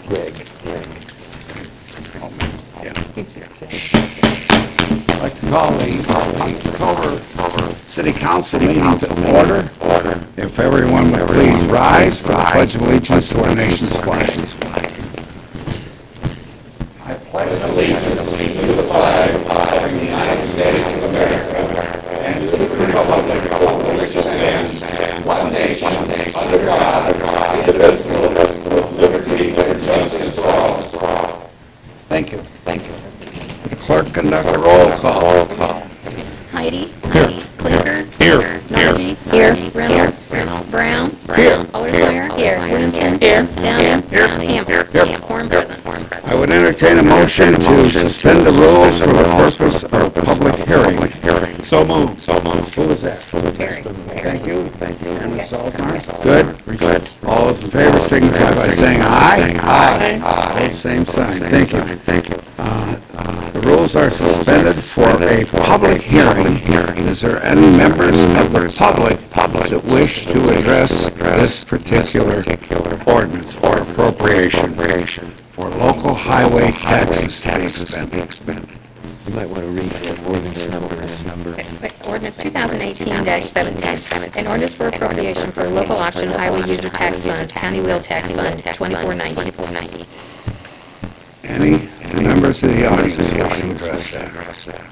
Greg. Yeah. I'd like to call the October City Council meeting to order. If everyone would please rise for the Pledge of Allegiance to our nation's flag. I pledge allegiance to the flag of the United States of America and to the republic for which it stands, one nation, under God, indivisible, with liberty and justice for all. Thank you. The clerk conduct a roll call. Heidi. Here. Clicker. Here. Nargi. Here. Reynolds. Brown. Here. Allersmeyer. Here. Williamson. Downey. Hammer. Quorum present. I would entertain a motion to suspend the rules for the purpose of a public hearing. So moved. Who was that? Terry. Thank you. And Ms. Altmark? Good. All those in favor signify by saying aye. Aye. Same sign. Thank you. The rules are suspended for a public hearing. Is there any members of the public that wish to address this particular ordinance or appropriation for local highway taxes to be expended? You might want to read the ordinance number. Ordinance 2018-17. An ordinance for appropriation for local option highway user tax funds, county wheel tax fund, 2490. Any members of the audience wish to address that?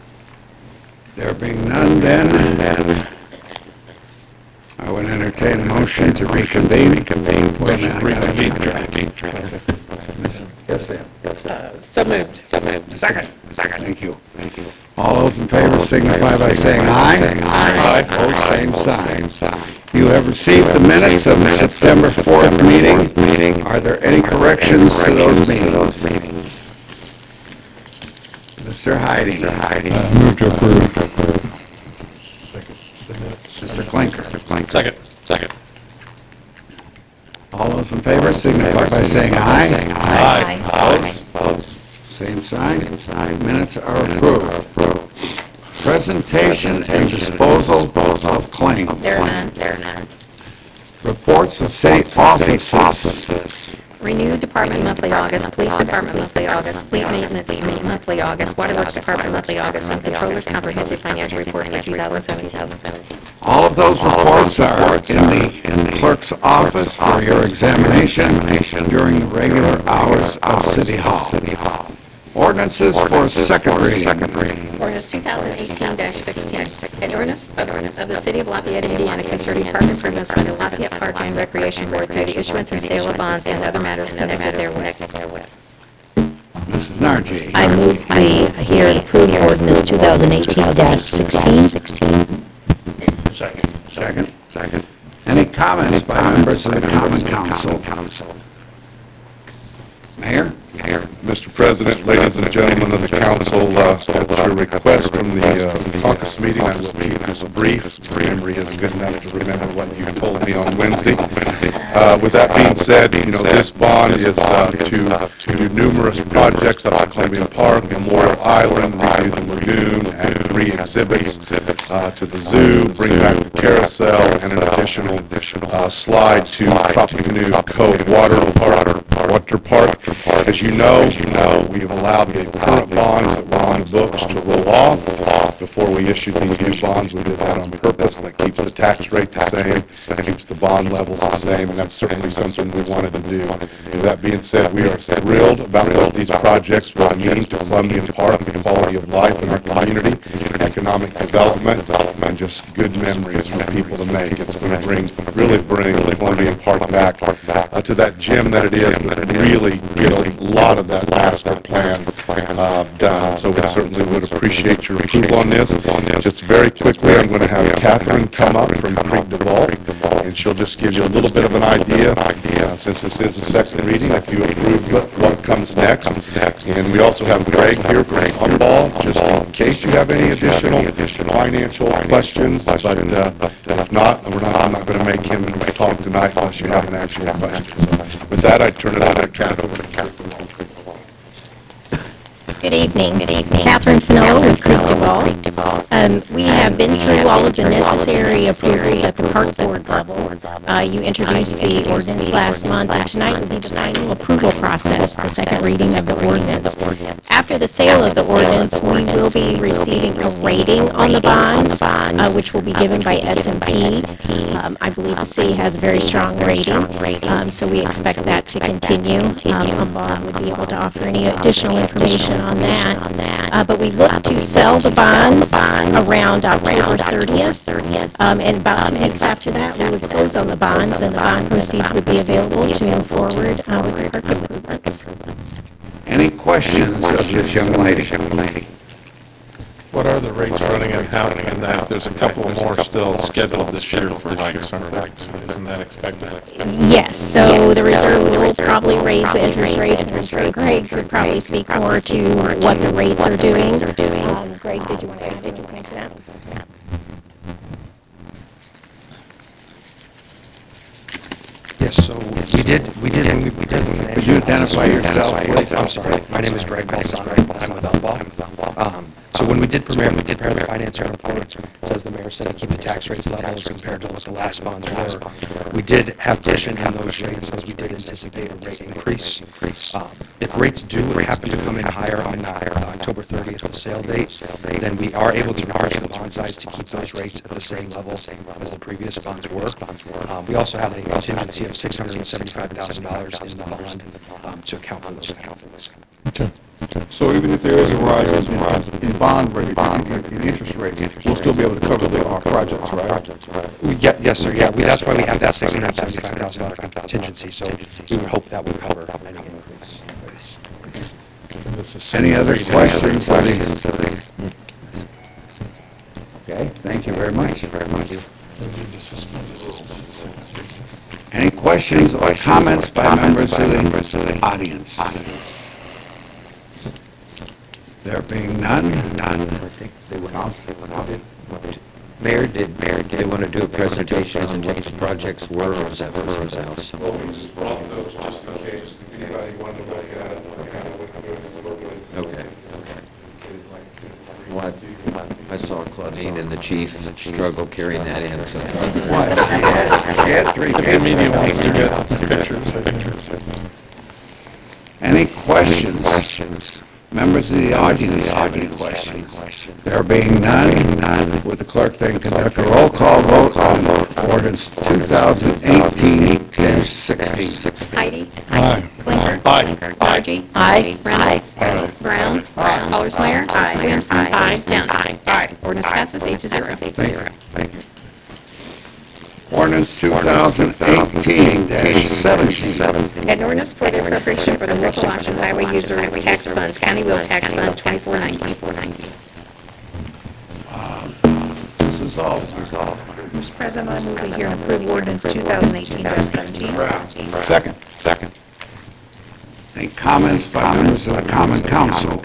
There being none, then I would entertain a motion to reconvene. Yes, ma'am. So moved. Second. Thank you. All those in favor signify by saying aye. Aye. Opposed, same sign. You have received the minutes of the September 4th meeting. Are there any corrections to those meetings? Mr. Heidi. Move to approve. Mr. Clinker. Second. All those in favor signify by saying aye. Aye. Opposed? Same sign. Minutes are approved. Presentation and disposal of claims. There are none. Reports of city offices. Renew Department monthly August, Police Department monthly August, Fleet Maintenance monthly August, Waterworks Department monthly August, and Controller's Comprehensive Financial Report for 2017. All of those reports are in the clerk's office for your examination during the regular hours of City Hall. Ordinances for second reading. Ordinance 2018-16, an ordinance of the City of Lafayette, Indiana concerning park improvements by the Lafayette Park and Recreation Board for the issuance and sale of bonds and other matters connected therewith. Mrs. Nargi. I move we hear approve ordinance 2018-16. Second. Any comments by members of the Common Council? Mayor? Mr. President, ladies and gentlemen of the council, at your request from the caucus meeting, I will keep this brief. Memory is good enough to remember what you told me on Wednesday. With that being said, this bond is to do numerous projects up at Columbia Park, Memorial Island, redo the lagoon, add 3 exhibits to the zoo, bring back the carousel, and an additional slide to Tropicanoe Cove Water Park. As you know, we have allowed the current bonds that were on the books to roll off before we issued these new bonds. We did that on purpose. That keeps the tax rate the same, keeps the bond levels the same, and that's certainly something we wanted to do. With that being said, we are thrilled about what these projects will mean to Columbia Park, the quality of life in our community, economic development, and just good memories for people to make. It's going to really bring Columbia Park back to that gem that it is, but really get a lot of that master plan done. So we certainly would appreciate your approval on this. Just very quickly, I'm going to have Catherine come up from Creek DeVault, and she'll just give you a little bit of an idea, since this is the second reading, if you approve what comes next. And we also have Greg here from Humboldt, just in case you have any additional financial questions. But if not, I'm not going to make him talk tonight unless you have an actual question. With that, I turn it over to Catherine. Good evening. Catherine Fennell with Creek Duval. We have been through all of the necessary approvals at the park board level. You introduced the ordinance last month, and tonight will be the final approval process, the second reading of the ordinance. After the sale of the ordinance, we will be receiving a rating on the bonds, which will be given by S&P. I believe the city has a very strong rating, so we expect that to continue. Bob would be able to offer any additional information on that. But we look to sell the bonds around October 30th, and about 2 weeks after that, we would close on the bonds, and the bond proceeds would be available to move forward with the park improvements. Any questions of this young lady? What are the rates running and how, and that, there's a couple more still scheduled this year for hikes, aren't there? Isn't that expected? Yes, so the reserve will probably raise the interest rate, and Greg could probably speak more to what the rates are doing. Greg, did you want to add anything to that? Yes, so we did. Could you identify yourself, please? I'm sorry, my name is Greg Balsano, I'm with Elba. So when we did prepare the financing report, as the mayor said, to keep the tax rates levels compared to what the last bonds were, we did have cushion in those rates as we did anticipate a rate increase. If rates do happen to come in higher on October 30th, the sale date, then we are able to push the bond size to keep those rates at the same level as the previous bonds were. We also have a contingency of $675,000 in the bond to account for those. Okay. So even if there is a rise in bond rate, in interest rates, we'll still be able to cover our projects, right? Yes, sir, yeah, that's why we have that $675,000 contingency, so we would hope that would cover any increase. Any other questions? Okay, thank you very much. Any questions or comments by members of the audience? There being none? I think they went off. Mayor, did they want to do a presentation on what the projects were, or was that for something else? Okay. Well, I saw Claudine and the chief struggle carrying that in. So. What? She had 3 pictures. Any questions? Members of the audience have any questions? There being none, would the clerk then conduct a roll call vote on ordinance 2018-16? Heidi? Aye. Blinker? Aye. Margie? Aye. Reynolds? Brown? Allersmeyer? Williamson? Down? Aye. Ordinance passes 8-0. Thank you. Ordinance 2018-17. An ordinance for the appropriation for the local option highway user tax funds, county wheel tax fund 2490. Mrs. Hall. Mr. President, I move we hear and approve ordinance 2018-17. Second. Any comments by members of the Common Council?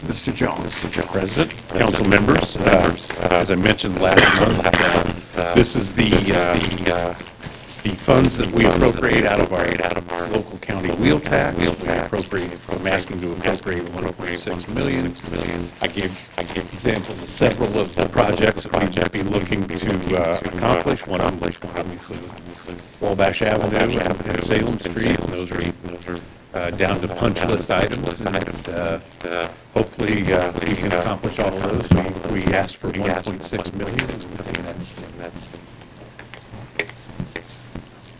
Mr. Jones. President, council members, as I mentioned last month, this is the funds that we appropriate out of our local county wheel tax. I'm asking to appropriate $1.6 million. I gave examples of several of the projects that we might be looking to accomplish. One obviously Wabash Avenue and Salem Street. And those are down to punch list items, and hopefully we can accomplish all of those. We asked for $1.6 million.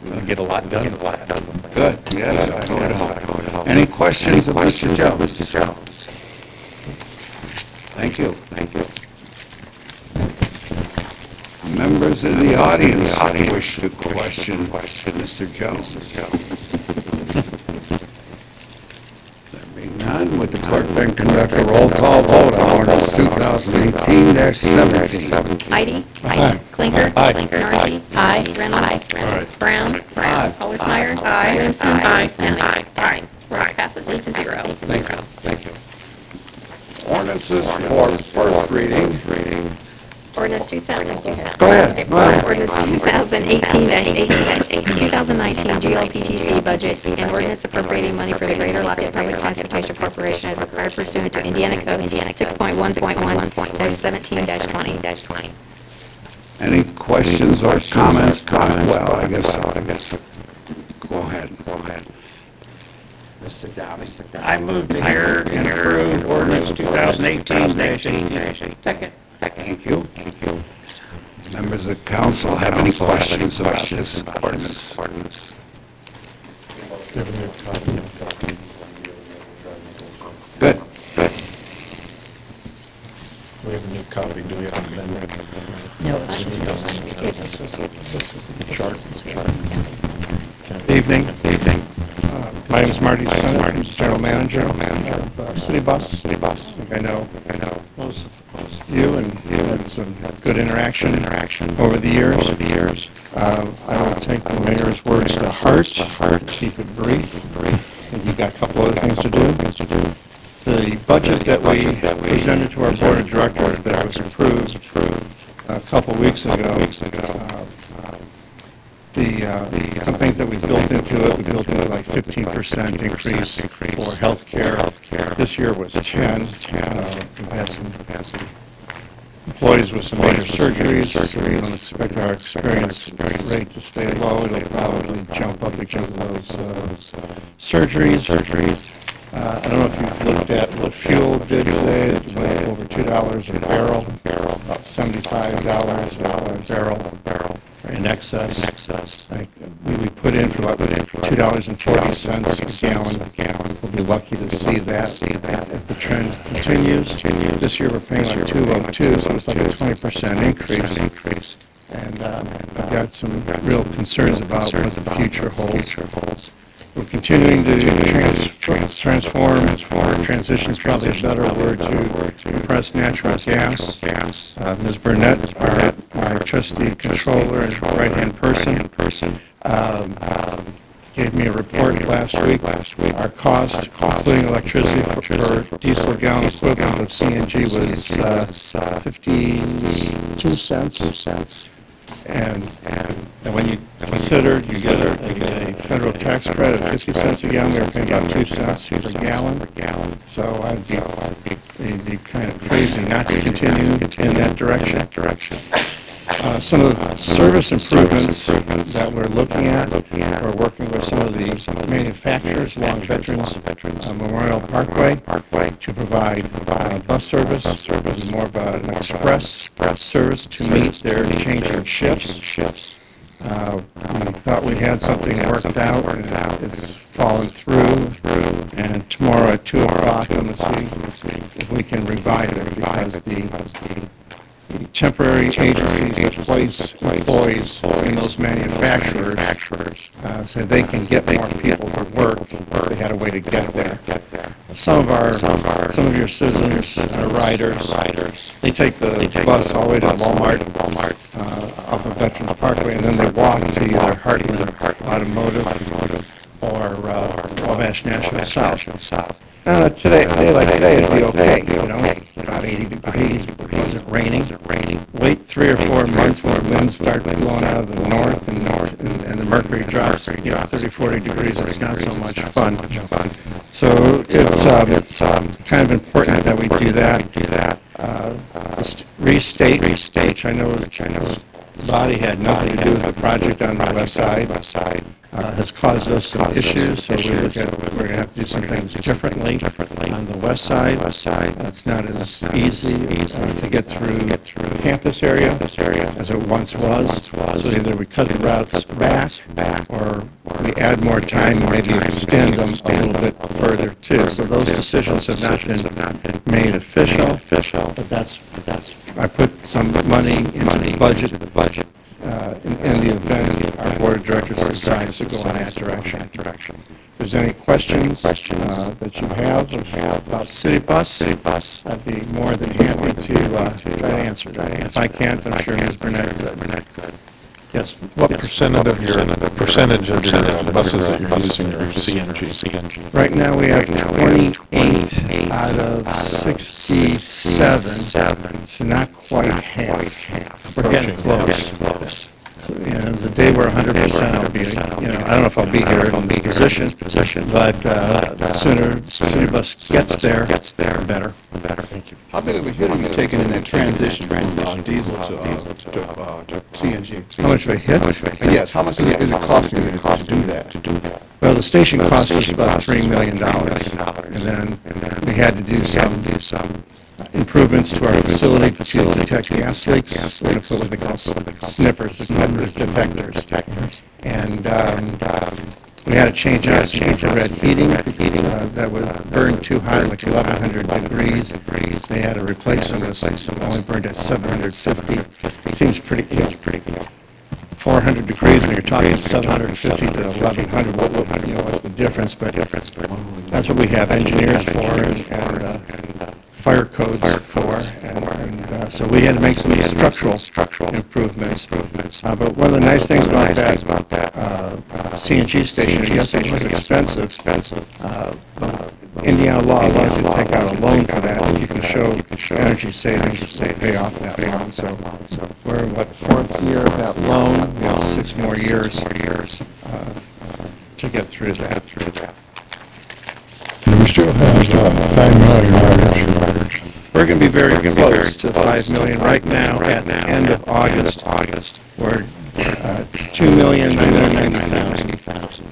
We can get a lot done. Good, yes, I know. Any questions of Mr. Jones? Thank you. Members of the audience wish to question Mr. Jones. None, would the clerk then conduct a roll call vote on ordinance 2018-17? Heidi? Aye. Clinker? Aye. Nargi? Aye. Reynolds? Brown? Allersmeyer? Williamson? Down? Aye. Ordinance passes 8-0. Thank you. Ordinances for first reading. Ordinance 2000. Go ahead, go ahead. Ordinance 2018-18, 2019 GLPTC budget, and ordinance appropriating money for the Greater Lafayette Public Transportation Corporation as required pursuant to Indiana Code 6.1.1-17-20. Any questions or comments? Well, I guess, go ahead. Mr. Downey. I move to hear and approve ordinance 2018-18. Second. Thank you. Members of the council have any questions about this ordinance? Good. We have a new copy, do we have an amendment? No, Evening. My name is Marty Sennett, I'm General Manager of City Bus. I think I know most of you, and had some good interaction over the years. I will take the mayor's words to heart, keep it brief. And you've got a couple other things to do. The budget that we presented to our board of directors that was approved a couple weeks ago, some things that we built into it, we built into like 15% increase for health care. This year was 10. We've had some employees with some major surgeries, so we don't expect our experience rate to stay low. It'll probably jump up because of those surgeries. I don't know if you've looked at what fuel did today. It went up over $2 a barrel, about $75 a barrel. In excess. We put in for about $2.40 a gallon. We'll be lucky to see that if the trend continues. This year we're paying like $2.02, so it's like a 20% increase. And I've got some real concerns about what the future holds. We're continuing to transform. Transition is probably a better word to compressed natural gas. Ms. Burnett, our trustee controller and right-hand person, gave me a report last week. Our cost, including electricity per diesel gallon equivalent of CNG was 52 cents. And when you consider you get a federal tax credit of 50 cents a gallon, we were paying about 2 cents per gallon. So it'd be kind of crazy not to continue in that direction. Some of the service improvements that we're looking at, we're working with some of the manufacturers along Veterans Memorial Parkway to provide bus service, more about an express service to meet their changing shifts. We thought we had something worked out, and it's fallen through. And tomorrow at 2 o'clock, I'm going to see if we can revive it, because the temporary agencies that place employees in those manufacturers said they can get more people to work if they had a way to get there. Some of your citizens are riders. They take the bus all the way to Walmart off of Veterans Parkway, and then they walk to either Heartland Automotive or Wabash National South. Today, it'd be okay, about 80 degrees, it wasn't raining. Wait 3 or 4 months when the winds start blowing out of the north and the mercury drops, 30, 40 degrees, it's not so much fun. So it's kind of important that we do that. Restate, which I know the body had nothing to do with the project on the west side, has caused us some issues, so we're going to have to do some things differently on the west side. It's not as easy to get through the campus area as it once was. So either we cut the routes back, or we add more time, or maybe extend them a little bit further too. So those decisions have not been made official, but I put some money into the budget. In the event our board of directors decides to go in that direction. If there's any questions that you have about City Bus, I'd be more than happy to try to answer that. If I can't, I'm sure Ms. Burnett could. Yes. What percentage of your buses that you're using are CNG? Right now, we have 28 out of 67, so not quite half. We're getting close. You know, the day we're 100%, I'll be, I don't know if I'll be here in this position, but the sooner the bus gets there, the better. Thank you. How big of a hit are you taking in that transition from diesel to CNG? How much of a hit? Yes, how much is it costing you to do that? Well, the station cost us about $3 million, and then we had to do some improvements to our facility to detect gas leaks. We're going to put what they call snippers detectors. And we had to change out some infrared heating that would burn too high, like 1,100 degrees. They had to replace them with some only burned at 750. It seems pretty 400 degrees when you're talking 750 to 1,100. What's the difference? But that's what we have engineers for and fire codes for, and so we had to make some structural improvements. But one of the nice things about that CNG station, yes, it was expensive. Indiana law allows you to take out a loan for that. You can show energy savings to pay off that loan. So we're in fourth year of that loan. We have 6 more years to get through that. We still have $5 million. We're going to be very close to $5 million right now at the end of August. We're $2,990,000.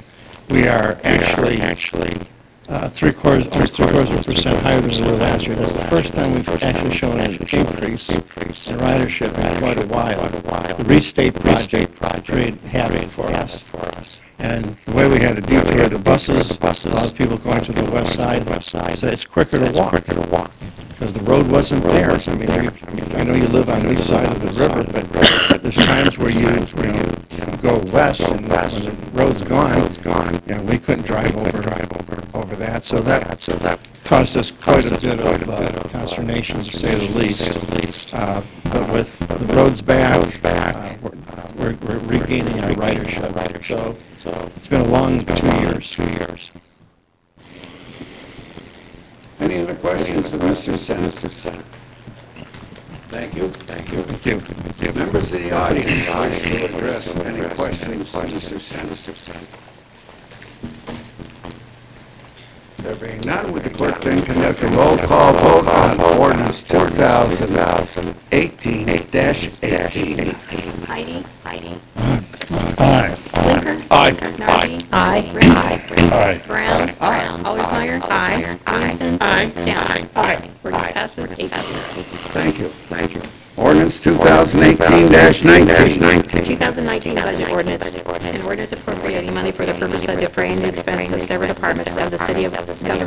We are actually almost three-quarters of a percent higher than we were last year. That's the first time we've actually shown an increase in ridership in quite a while. The restate project created havoc for us. And the way we had to detour the buses, a lot of people going to the west side said it's quicker to walk because the road wasn't there. I mean, I know you live on this side of the river, but there's times where you go west and when the road's gone, we couldn't drive over that. So that caused us quite a bit of consternation, to say the least. But with the roads back, we're regaining our ridership. So it's been a long 2 years. Any other questions of Mr. Senator? Thank you. Members of the audience wish to address any questions to Mr. Senator. There being none, would the clerk then conduct a roll call vote on ordinance 2018-18? Heidi? Aye. Blinker? Aye. Nardi? Aye. Briggs? Aye. Brown? Allersmeyer? Williamson? Down? Ordinance passes 8-0. Thank you. Ordinance 2018-19. 2019 budget ordinance, an ordinance appropriating money for the purpose of defraying the expenses of several departments of the city of the city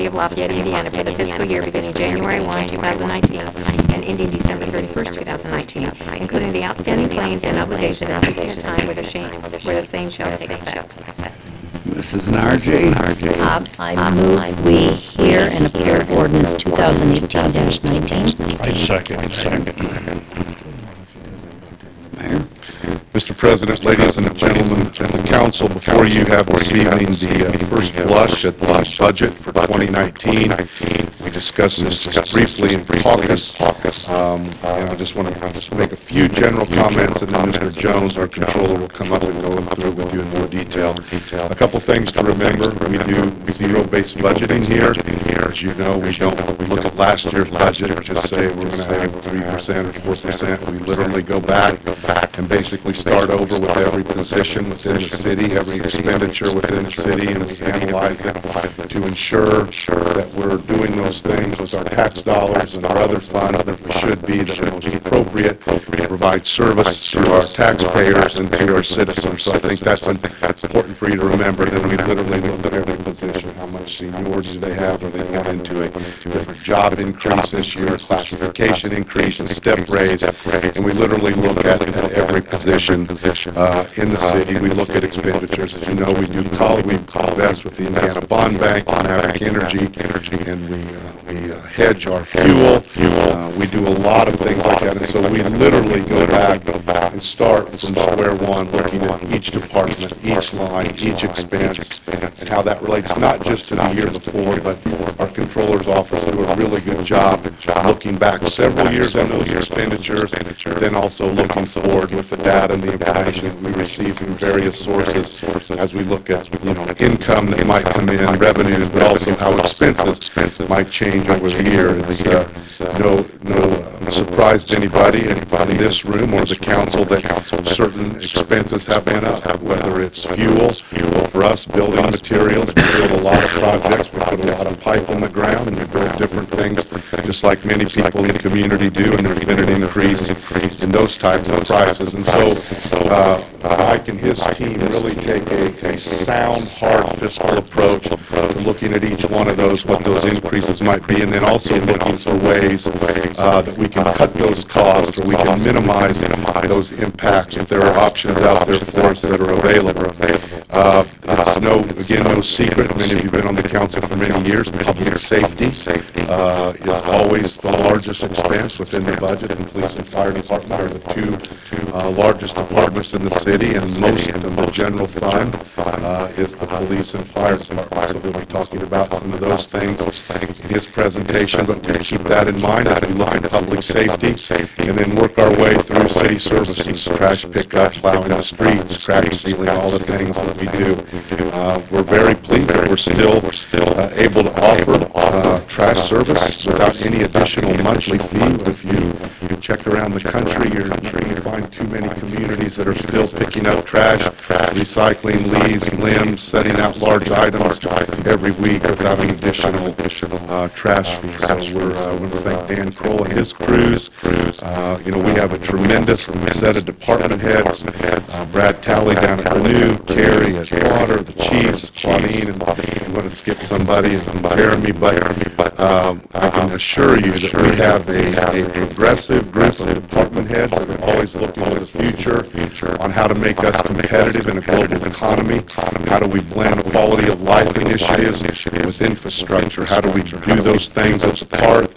of Lafayette, Indiana, for the fiscal year beginning January 1, 2019, and ending December 31st, 2019, including the outstanding claims and obligations and fixing a time where the same shall take effect. Mrs. Narji? I move we hear and approve ordinance 2018-19. I second. Mayor? Mr. President, ladies and gentlemen of the council, before you have this evening the first blush at the budget for 2019. We discussed this just briefly in caucus. And I just want to make a few general comments, and then Mr. Jones, our controller, will come up and go through with you in more detail. A couple things to remember. We do zero-based budgeting here. As you know, we don't look at last year's budget and just say we're going to have 3% or 4%. We literally go back and basically start over with every position within the city, every expenditure within the city, and we analyze it to ensure that we're doing those things with our tax dollars and our other funds that we should be, that are most appropriate to provide service to our taxpayers and to our citizens. So I think that's important for you to remember. Then we literally look at every position, how much seniority do they have, or they got into a different job increase this year, a classification increase, a step raise, and we literally look at every position in the city. We look at expenditures. As you know, we invest with the Indiana Bond Bank, Maverick Energy, and we hedge our fuel. We do a lot of things like that, and so we literally go back and start from square one, looking at each department, each line, each expense, and how that relates not just to the year before, but our controller's office do a really good job looking back several years on those expenditures, then also looking forward with the data and the information that we receive from various sources as we look at, income that might come in, revenue, but also how expenses might change over the year. It's no surprise to anybody in this room or the council that certain expenses have been up, whether it's fuel, for us, building materials. We build a lot of projects, we put a lot of pipe on the ground, and we build different things, just like many people in the community do, and there's been an increase in those types of prices. And so Mike and his team really take a sound, hard fiscal approach to looking at each one of those, what those increases might be, and then also looking for ways that we can cut those costs, or we can minimize those impacts if there are options out there for us that are available. It's no secret, many of you have been on the council for many years, public safety is always the largest expense within the budget. The police and fire department are the two largest departments in the city, and most of the general fund is the police and fire department. So we'll be talking about some of those things in his presentation, but we keep that in mind as we look at public safety, and then work our way through city services, trash pickup, plowing the streets, crack sealing, all the things that we do. We're very pleased that we're still able to offer trash service without any additional monthly fee. If you check around the country, you're not going to find too many communities that are still picking up trash, recycling leaves, limbs, setting out large items every week without an additional trash fee. So we're going to thank Dan Kroll and his crews. We have a tremendous set of department heads. Brad Talley down at Renew, Carrie at Water, the chiefs, Claudine, and I'm going to skip somebody, and Jeremy, but I can assure you that we have a progressive group of department heads that are always looking to the future on how to make us competitive in a global economy. How do we blend quality of life initiatives with infrastructure? How do we do those things as part,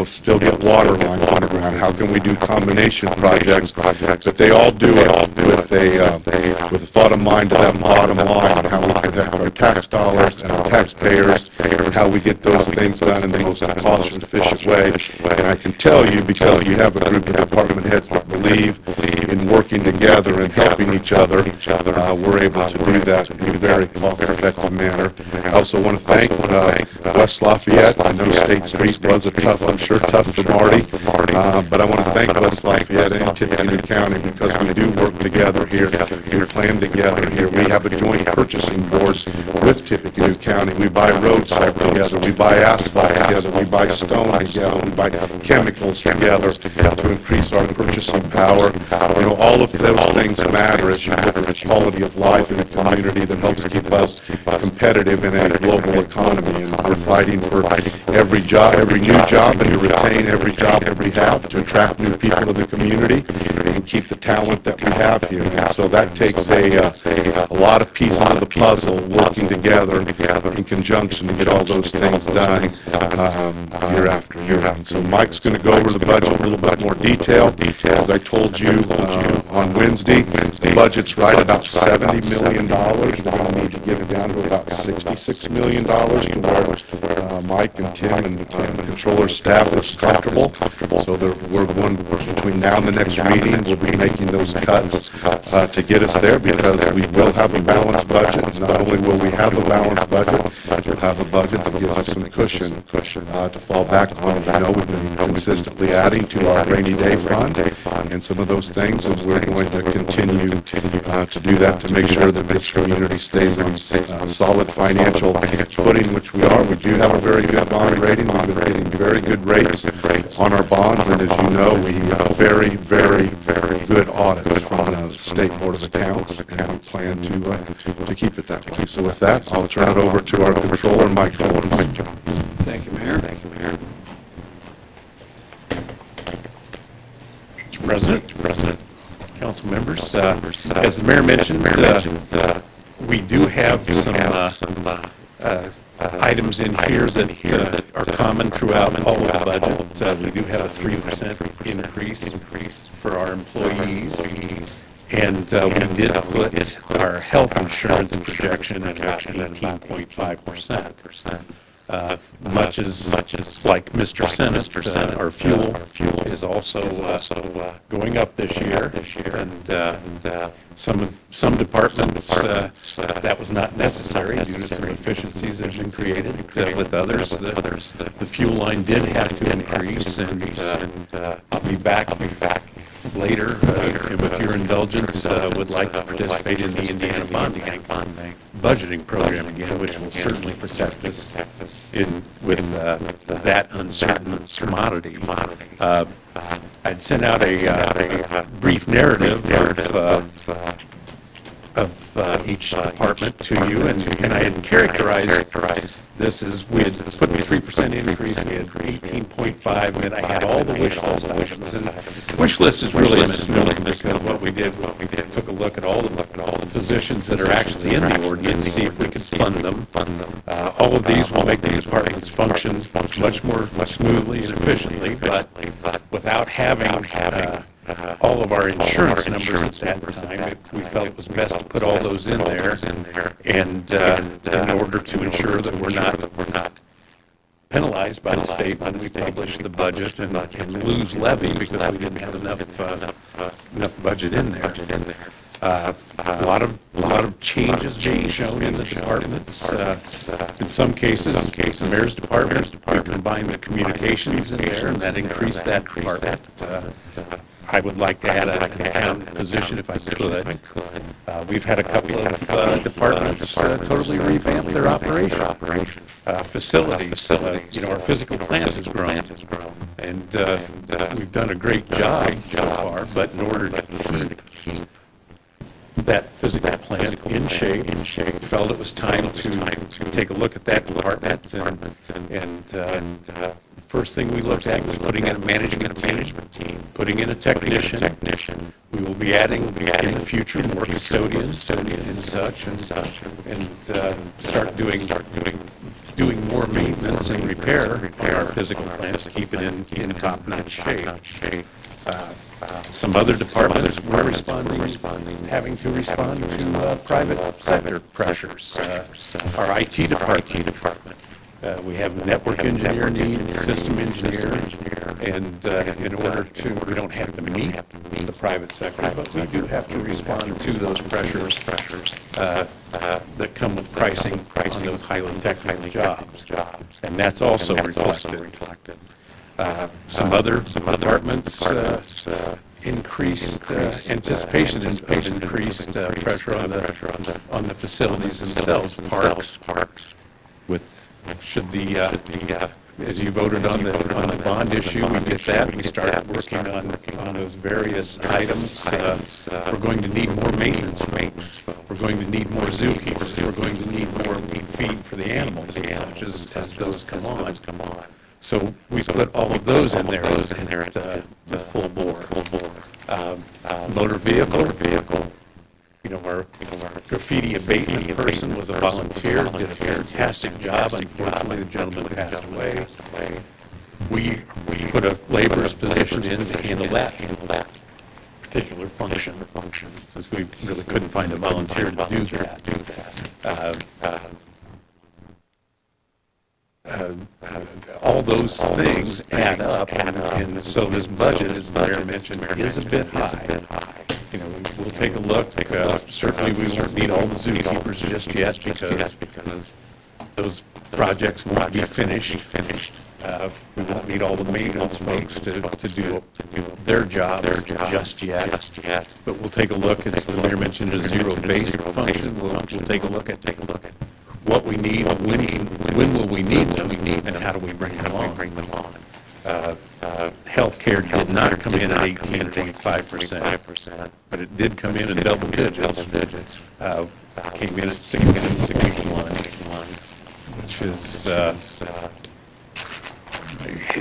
still get water lines on the ground? How can we do combination projects? But they all do it with a thought of mind to that bottom line, and how we protect our tax dollars and our taxpayers, and how we get those things done in the most cost-efficient way. And I can tell you, because we have a group of department heads that believe in working together and helping each other, we're able to do that in a very cost-effective manner. I also want to thank West Lafayette. I know State Street was tough for Marty, but I want to thank West Lafayette and Tippecanoe County, because we do work together here. We plan together here. We have a joint purchasing board with Tippecanoe County. We buy roadside together. We buy asphalt together. We buy stone together. We buy chemicals together to increase our purchasing power. All of those things matter as you look at the quality of life in a community that helps keep us competitive in a global economy. And we're fighting for every new job, and to retain every job that we have, to attract new people to the community and keep the talent that we have here. And so that takes a lot of pieces of the puzzle working together in conjunction to get all those things done year after year. And so Mike's going to go over the budget in a little bit more detail. As I told you on Wednesday, the budget's right about $70 million. We're going to need to get it down to about $66 million to where Mike and Tim and the controller staff is comfortable. So we're going, between now and the next meeting, we'll be making those cuts to get us there, because we will have a balanced budget. Not only will we have a balanced budget, we'll have a budget that gives us some cushion to fall back on. We've been consistently adding to our rainy day fund and some of those things, and we're going to continue to do that to make sure that this community stays on solid financial footing, which we are. We do have a very good bond rating. We've been rating very good rates on our bonds, and as you know, we have very, very, very good audits from the State Board of Accounts, and we plan to keep it that way. So with that, I'll turn it over to our controller, Mike Jones. Thank you, Mayor. Mr. President, council members, as the mayor mentioned, we do have some items in here that are common throughout all of the budget. We do have a 3% increase for our employees. And we did put our health insurance projection at about 18.5%. Much as like Mr. Senate, our fuel is also going up this year. And some departments, that was not necessary due to some efficiencies that have been created. With others, the fuel line did have to increase, and I'll be back later, and with your indulgence, would like to participate in the Indiana Bond Bank budgeting program again, which will certainly protect us with that uncertain commodity. I'd sent out a brief narrative of each department to you, and I had characterized this as we had put the 3% increase, we had 18.5, and I had all the wish lists. And wish list is really a misnomer, because what we did took a look at all the positions that are actually in the ordinance, see if we could fund them. All of these will make the departments function much more smoothly and efficiently, but without having all of our insurance numbers at that time, we felt it was best to put all those in there, and in order to ensure that we're not penalized by the state when we publish the budget and lose levy because we didn't have enough budget in there. A lot of changes being shown in the departments. In some cases, the mayor's department, we combined the communications in there, and that increased that department. I would like to add an accountant position if I could. We've had a couple of departments totally revamp their operation. Facilities, our physical plant has grown, and we've done a great job so far, but in order to keep that physical plant in shape, felt it was time to take a look at that department, and first thing we looked at was putting in a management team, putting in a technician. We will be adding in the future more custodians and such, and start doing more maintenance and repair on our physical plants, keep it in top-notch shape. Some other departments were having to respond to private sector pressures. Our IT department. We have a network engineer needs, system engineer, and in order to, we don't have to meet the private sector, but we do have to respond to those pressures that come with pricing on those highly technical jobs. And that's also reflected. Some other departments increased anticipation of increased pressure on the facilities themselves, parks, with should the as you voted on the bond issue, we did that. We started working on those various items. We're going to need more maintenance folks. We're going to need more zookeepers. We're going to need more feed for the animals, such as those come on. So we put all of those in there at the full bore. Motor vehicle. Our graffiti abatement person was a volunteer, did a fantastic job. Unfortunately, the gentleman passed away. We put a laborer's position in to handle that particular function, since we really couldn't find a volunteer to do that. All those things add up, and so this budget, as the mayor mentioned, is a bit high. We'll take a look. Certainly, we won't need all the zookeepers just yet because those projects won't be finished. We won't need all the maintenance folks to do their job just yet. But we'll take a look, as the mayor mentioned, a zero-based function. We'll take a look at what we need, when will we need them, and how do we bring them on. Healthcare did not come in at 18.5%, but it did come in double digits. Came in at 16.61, which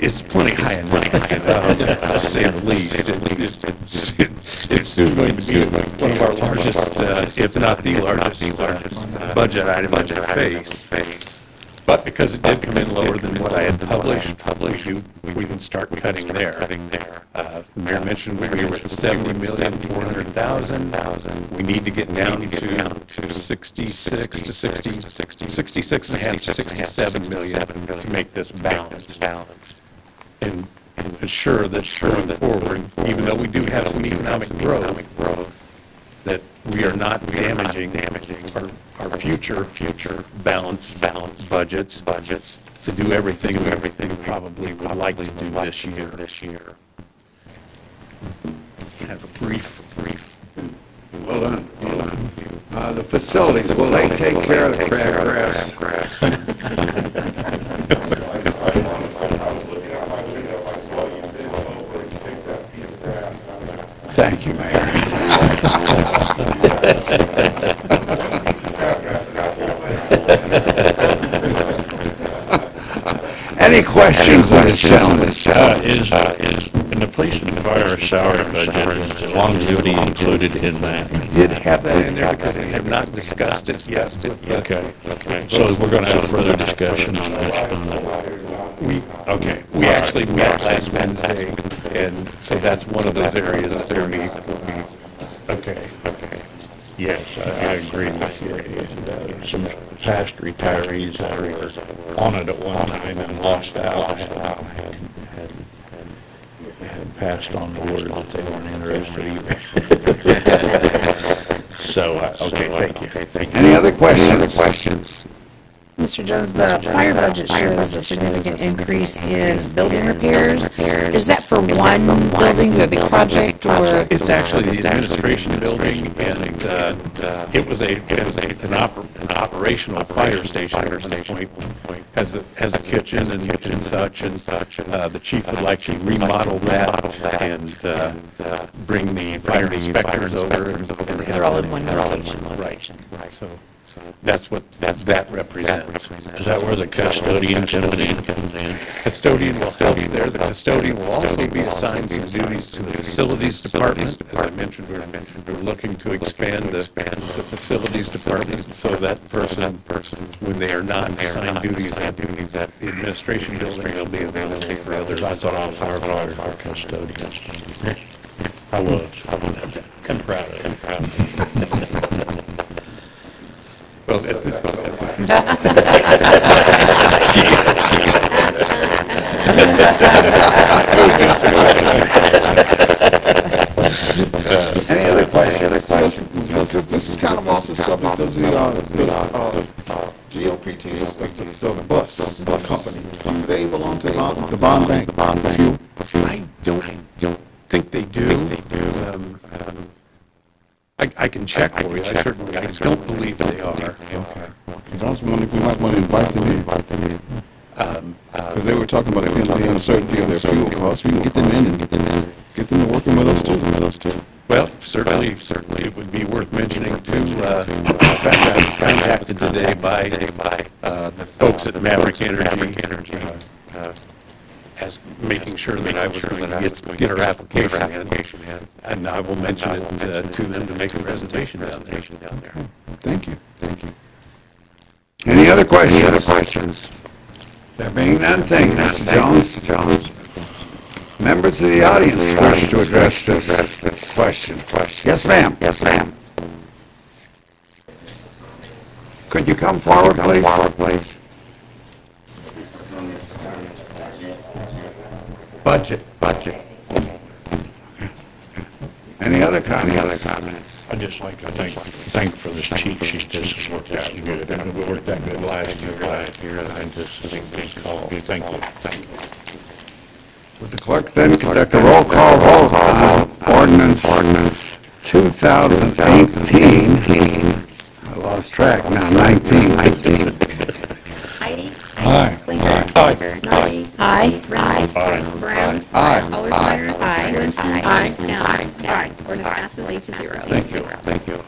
is plenty high enough, to say the least. It's soon going to be one of our largest, if not the largest, budget item in the face. But because it did come in lower than what I had published, we can start cutting there. The mayor mentioned we were at 70,400,000. We need to get down to 66 to 66 and a half to 67 million to make this balanced. And ensure that going forward, even though we do have some economic growth, that we are not damaging our future balance budgets to do everything we probably would like to do this year. Have a brief. Hold on. The facilities, will they take care of the crabgrass? Thank you, Mayor. Any questions on this gentleman? Is in the police and fire salary budget, is longevity included in that? We did have that in there because we have not discussed it yet. Okay. So we're going to have further discussion on this. We actually met last Wednesday, and so that's one of those areas that will be. Okay. Yes, I agree with you. And some past retirees that were on it at one time and lost out had passed on the word that they weren't interested either. So, okay, thank you. Any other questions? Mr. Jones, the fire budget shows a significant increase in building repairs. Is that for one building, a big project, or? It's actually the administration building, and it was an operational fire station at one point. Has a kitchen and such. The chief would like to remodel that and bring the fire inspectors over. And They're all in one location. Right. So that's what that represents. Is that where the custodian comes in? Custodian will still be there. The custodian will also be assigned some duties to the facilities department. As I mentioned, we're looking to expand the facilities department, so that person, when they are not assigned duties at the administration building, they'll be available for others. I thought I was our custodian. I was. I'm proud of it. Well, at this point. Any other questions? This is kind of off the subject of the GOPT, the bus company. Do they belong to the bond bank? I don't think they do. I can check for you. I don't believe they are. Because I was wondering if we might want to invite them in. Because they were talking about the uncertainty of their fuel costs. We can get them in and get them to working with us too. Well, certainly it would be worth mentioning too. In fact, I was contacted today by the folks at Maverick Energy, as making sure that I was going to get our application in, and I will mention it to them to make a presentation down there. Thank you. Any other questions? There being none, thank you, Mr. Jones. Members of the audience wish to address this question. Yes, ma'am. Could you come forward, please? Budget. Any other comments? I'd just like to thank for this chief. This has worked out good. And it worked out good last year, and I just think this call. Thank you. Would the clerk then conduct a roll call vote on ordinance 2018? I lost track now, 19. Heidi? Aye. Klinger? Nardi? Aye. Reynolds? Brown? Aye. Allersmeyer? Williamson? Down? Aye. Ordinance passes 8-0. Thank you.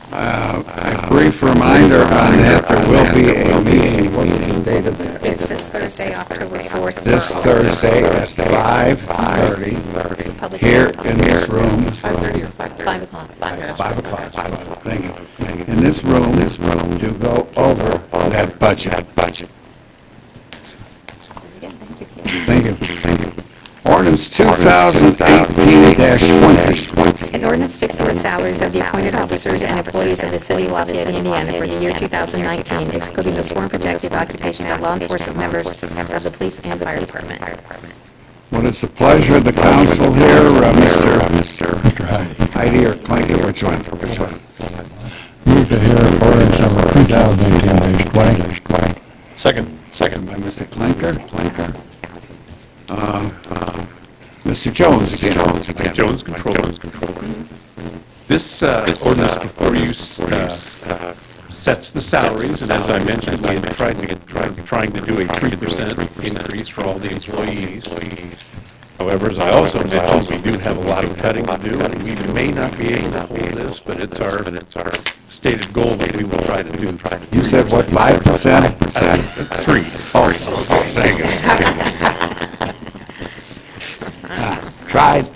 A brief reminder on that, there will be a meeting. What is the date of that? It's this Thursday, October 4th. This Thursday at 5:30 here in this room. 5:30 or 5:30? 5 o'clock. 5 o'clock. Thank you. In this room, to go over that budget. Thank you. Ordinance 2018-20. An ordinance fixing the salaries of the appointed officers and employees of the city of Lafayette, Indiana for the year 2019, excluding the sworn protective occupation of law enforcement members of the police and fire department. What is the pleasure of the council here, Mr. Heidi or Clinker, which one? Move to hear ordinance number 2018-20. Second by Mr. Clinker. Mr. Jones again. Jones, control. This ordinance before you sets the salaries, and as I mentioned, we had trying to do a 3% increase for all the employees. However, as I also mentioned, we do have a lot of cutting to do, and we may not be able to hold this, but it's our stated goal that we will try to do. You said what, 5%? 3. Oh, thank you. Tried.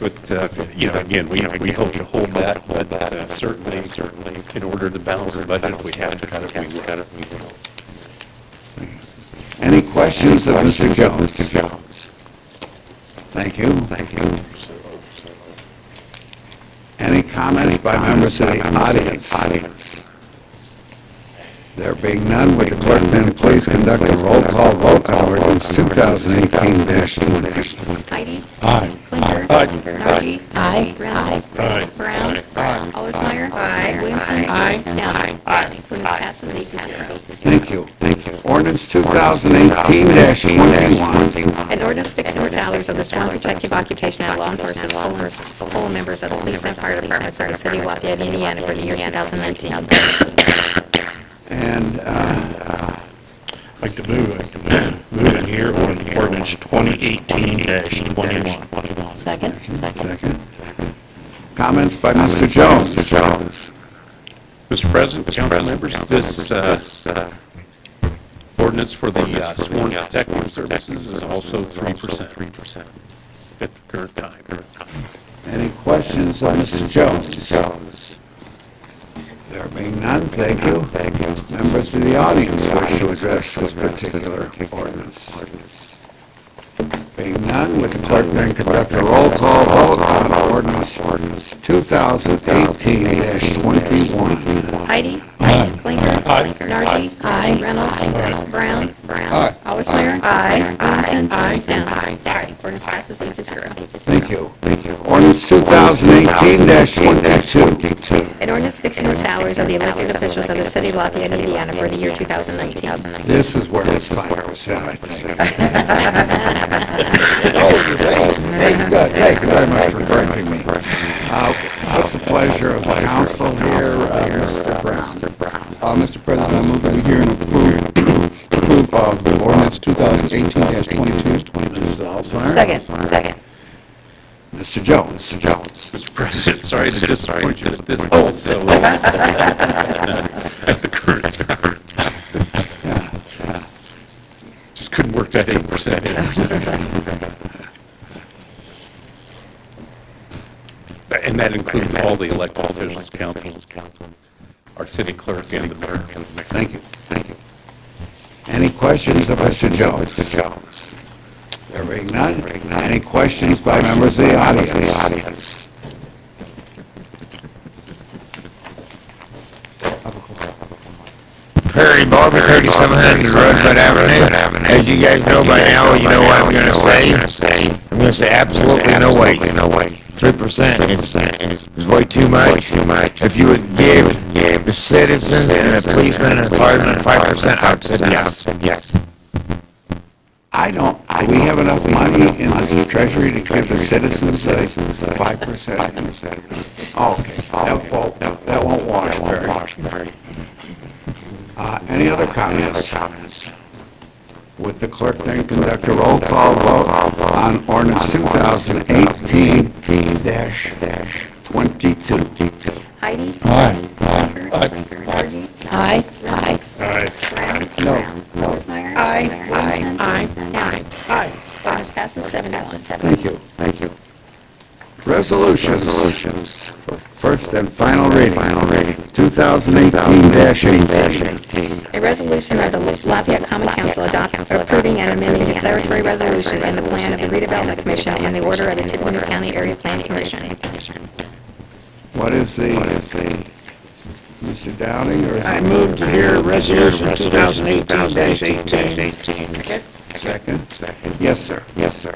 But, again, we hope to hold that, but certainly, in order to balance the budget, if we have to cut it, we will. Any questions of Mr. Jones? Thank you. Any comments by members of the audience? There being none, would the clerk then please conduct a roll call vote on ordinance 2018-20? Heidi? Aye. Clinker? Aye. Nargi? Aye. Reynolds? Brown? Allersmeyer? Williamson? Downey? Ordinance passes 8-0. Thank you. Ordinance 2018-21. An ordinance fixing the salaries of the sworn protective occupation of law enforcement full members of the police and fire departments of the city of Lafayette, Indiana for the year 2019. And, I'd like to move in here on ordinance 2018-21. Second. comments by Mr. Jones. Mr. President, council members, this ordinance for the sworn protective services is also 3% at the current time. Any questions of Mr. Jones? There being none, thank you. Members of the audience wish to address this particular ordinance. Being none, would the clerk then conduct a roll call vote on ordinance 2018-21? Heidi? Clinker? Nargi? Reynolds? Brown? Allersmeyer? Williamson? Downey? Ordinance passes 8-0. Thank you. Ordinance 2018-22. An ordinance fixing the salaries of the elected officials of the city of Lafayette, Indiana for the year 2019. This is where it's 5%, I think. Thank you very much for correcting me. What's the pleasure of the council here, Mr. Brown? Mr. President, I move that we hear and approve ordinance 2018-22. Second. Mr. Jones. Mr. President, sorry to disappoint you, but this also is at the current time. Just couldn't work that 8% in. And that includes all the elected officials, council, our city clerk, and the mayor. Thank you. Any questions of Mr. Jones? There being none, any questions by members of the audience? Perry Barber, 3700 Rosebud Avenue. As you guys know by now, you know what I'm going to say. I'm going to say absolutely no way. 3% is way too much. If you would give the citizens and the policemen and the firemen 5%, I would say yes. Do we have enough money in the treasury to give the citizens 5%? Okay, that won't wash, Barry. Any other comments? Would the clerk then conduct a roll call vote on ordinance 2018-22? Heidi? Clinker? Nargi? Brown? Allersmeyer? Williamson? Downey? Ordinance passes 7-1. Thank you. Resolutions. First and final reading. 2018-18. A resolution of the Lafayette Common Council approving and amending a declaratory resolution and the plan of the redevelopment commission and the order of the Tippecanoe County Area Plan Commission. What is the, Mr. Downing, or is I it? move to hear Resolution 2018-18. Second? Yes, sir.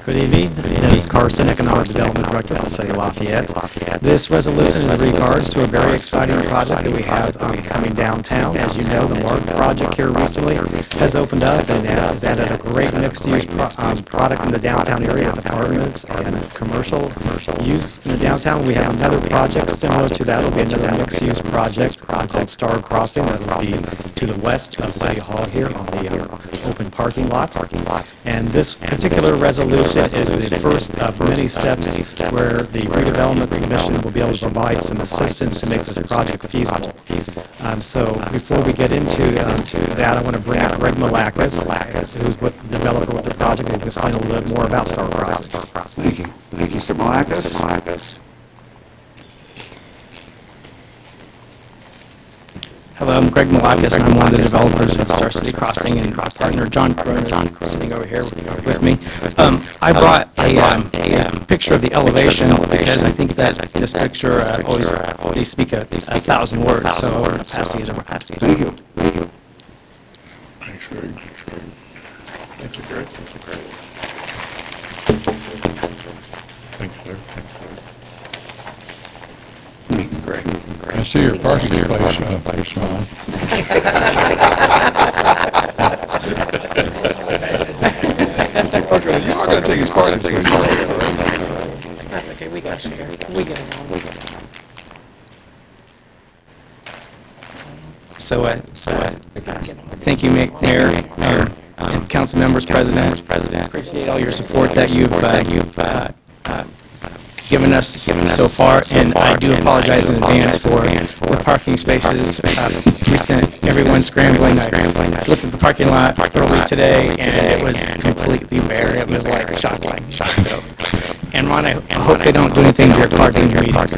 Good evening. Dennis Carson, Economic Development Director for the City of Lafayette. This resolution is in regards to a very exciting project that we have coming downtown. As you know, the MARC project here recently has opened up and has added a great mixed-use product in the downtown area of apartments and commercial use in the downtown. We have another project similar to that. It'll be another mixed-use project called Star Crossing. That will be to the west of City Hall here on the open parking lot. And this particular resolution is the first of many steps where the redevelopment commission will be able to provide some assistance to make this project feasible. So before we get into that, I want to bring up Greg Malakis, who's the developer with the project, and explain a little bit more about Star Crossing. Thank you. Thank you, Mr. Malakis. Hello, I'm Greg Malakis, and I'm one of the developers of Star City Crossing, and partner John Cronin is sitting over here with me. I brought a picture of the elevation because I think that this picture always they speak a thousand words, so I'll pass these over. Thank you. Thanks, Greg. Thank you, Greg. I see your parking place, Sean. You're not going to take his parking place. That's okay, we got you here. We get it on. So, thank you, Mayor, and council members, President. Appreciate all your support that you've given us so far, and I do apologize in advance for the parking spaces. We sent everyone scrambling. I looked at the parking lot early today, and it was completely bare. It was like shocking. And Ron, I hope they don't do anything to your parking meetings.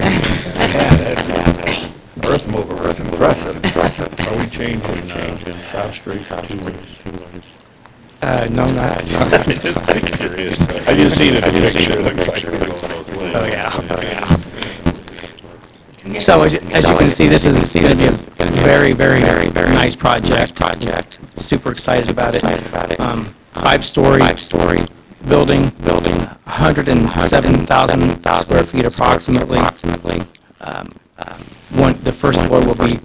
Earth mover is impressive. Are we changing South Street to 2 ways? No, not. I just seen it in the picture. Oh, yeah. So as you can see, this is going to be a very, very nice project. Super excited about it. 5-story building, 107,000 square feet approximately. The first floor will be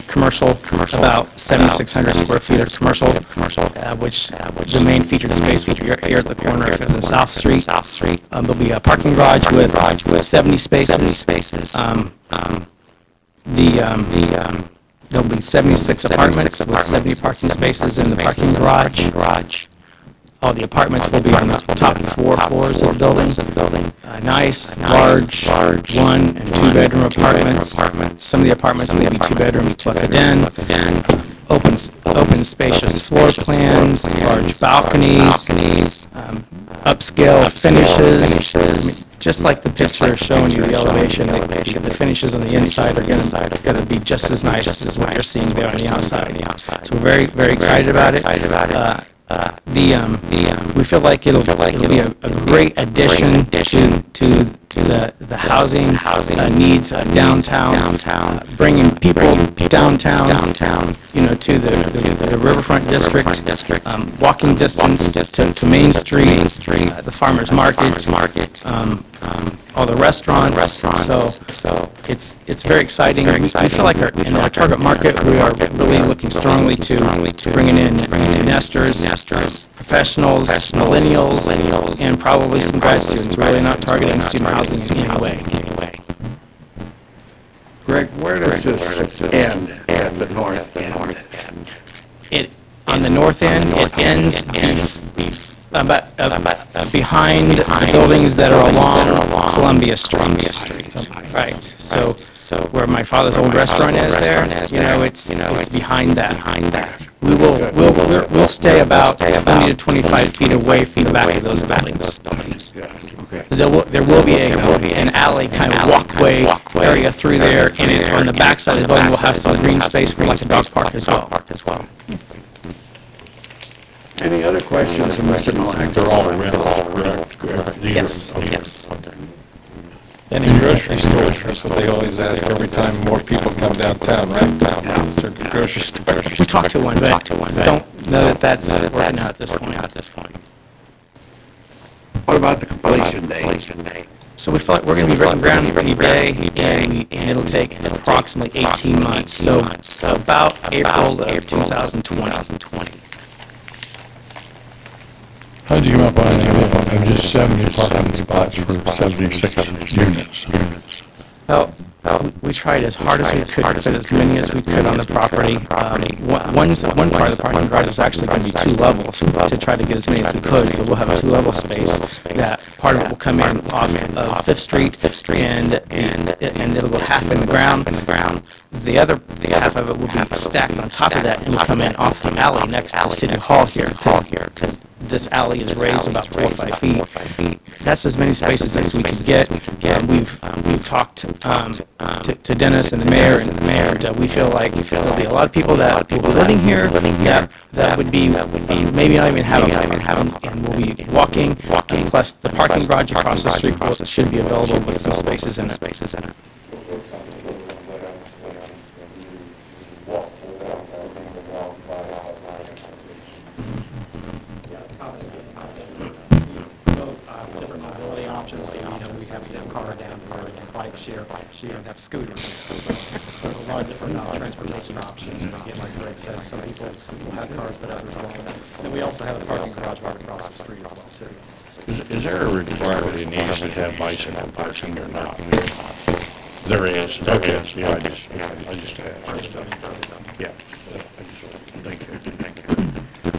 commercial, about 7,600 square feet of commercial, which the main featured space here at the corner of the South Street. There'll be a parking garage with 70 spaces. There'll be 76 apartments with 70 parking spaces in the parking garage. All the apartments will be on the top 4 floors of the building. Nice, large 1- and 2-bedroom apartments. Some of the apartments will be 2 bedrooms plus a den. Open spacious floor plans, large balconies, upscale finishes. Just like the picture showing you the elevation, the finishes on the inside are going to be just as nice as what you're seeing there on the outside. So we're very, very excited about it. We feel like it'll be a great addition to the housing needs downtown, bringing people downtown, to the riverfront district, walking distance to Main Street, the farmers market, all the restaurants. So it's very exciting. We feel like in our target market, we are really looking strongly to bringing in nesters, professionals, millennials, and probably some grad students. We're really not targeting student housing in any way. Greg, where does this end at the north end? On the north end, it ends behind the buildings that are along Columbia Street. Right, so where my father's old restaurant is there, it's behind that. We'll stay about 20 to 25 feet away from the back of those buildings. Yes, okay. There will be an alley, kind of walkway area through there, and on the back side of the building, we'll have some green space for like a dog park as well. Any other questions from Mr. Novak? They're all rentals, correct? Yes. Okay. Any grocery stores, that's what they always ask every time more people come downtown, right? Is there a grocery store? We talked to one, but don't know that that's working out at this point. What about the completion date? So we feel like we're going to be breaking ground any day, and it'll take approximately 18 months, so about April of 2020. How'd you come up on an idea of just 70 parking spots for 76 units? Well, we tried as hard as we could to fit as many as we could on the property. One part of the parking garage is actually going to be 2 levels to try to get as many as we could, so we'll have a 2-level space. That part of it will come in off of 5th Street, and it'll go half in the ground. The other half of it will be stacked on top of that and will come in off the alley next to City Hall here, because this alley is raised about 4 or 5 feet. That's as many spaces as we could get. We've talked to Dennis and the mayor, and we feel like there'll be a lot of people that will be living here that would be maybe not even have and will be walking, and plus the parking garage across the street should be available with some spaces in it. Have scooters, so a lot of different transportation options. Again, like Greg said, some people have cars, but others don't. And we also have a parking garage right across the street as well, too. Is there a requirement in these to have bicycle parking or not? There is. Yeah, I just asked. Yeah. Thank you.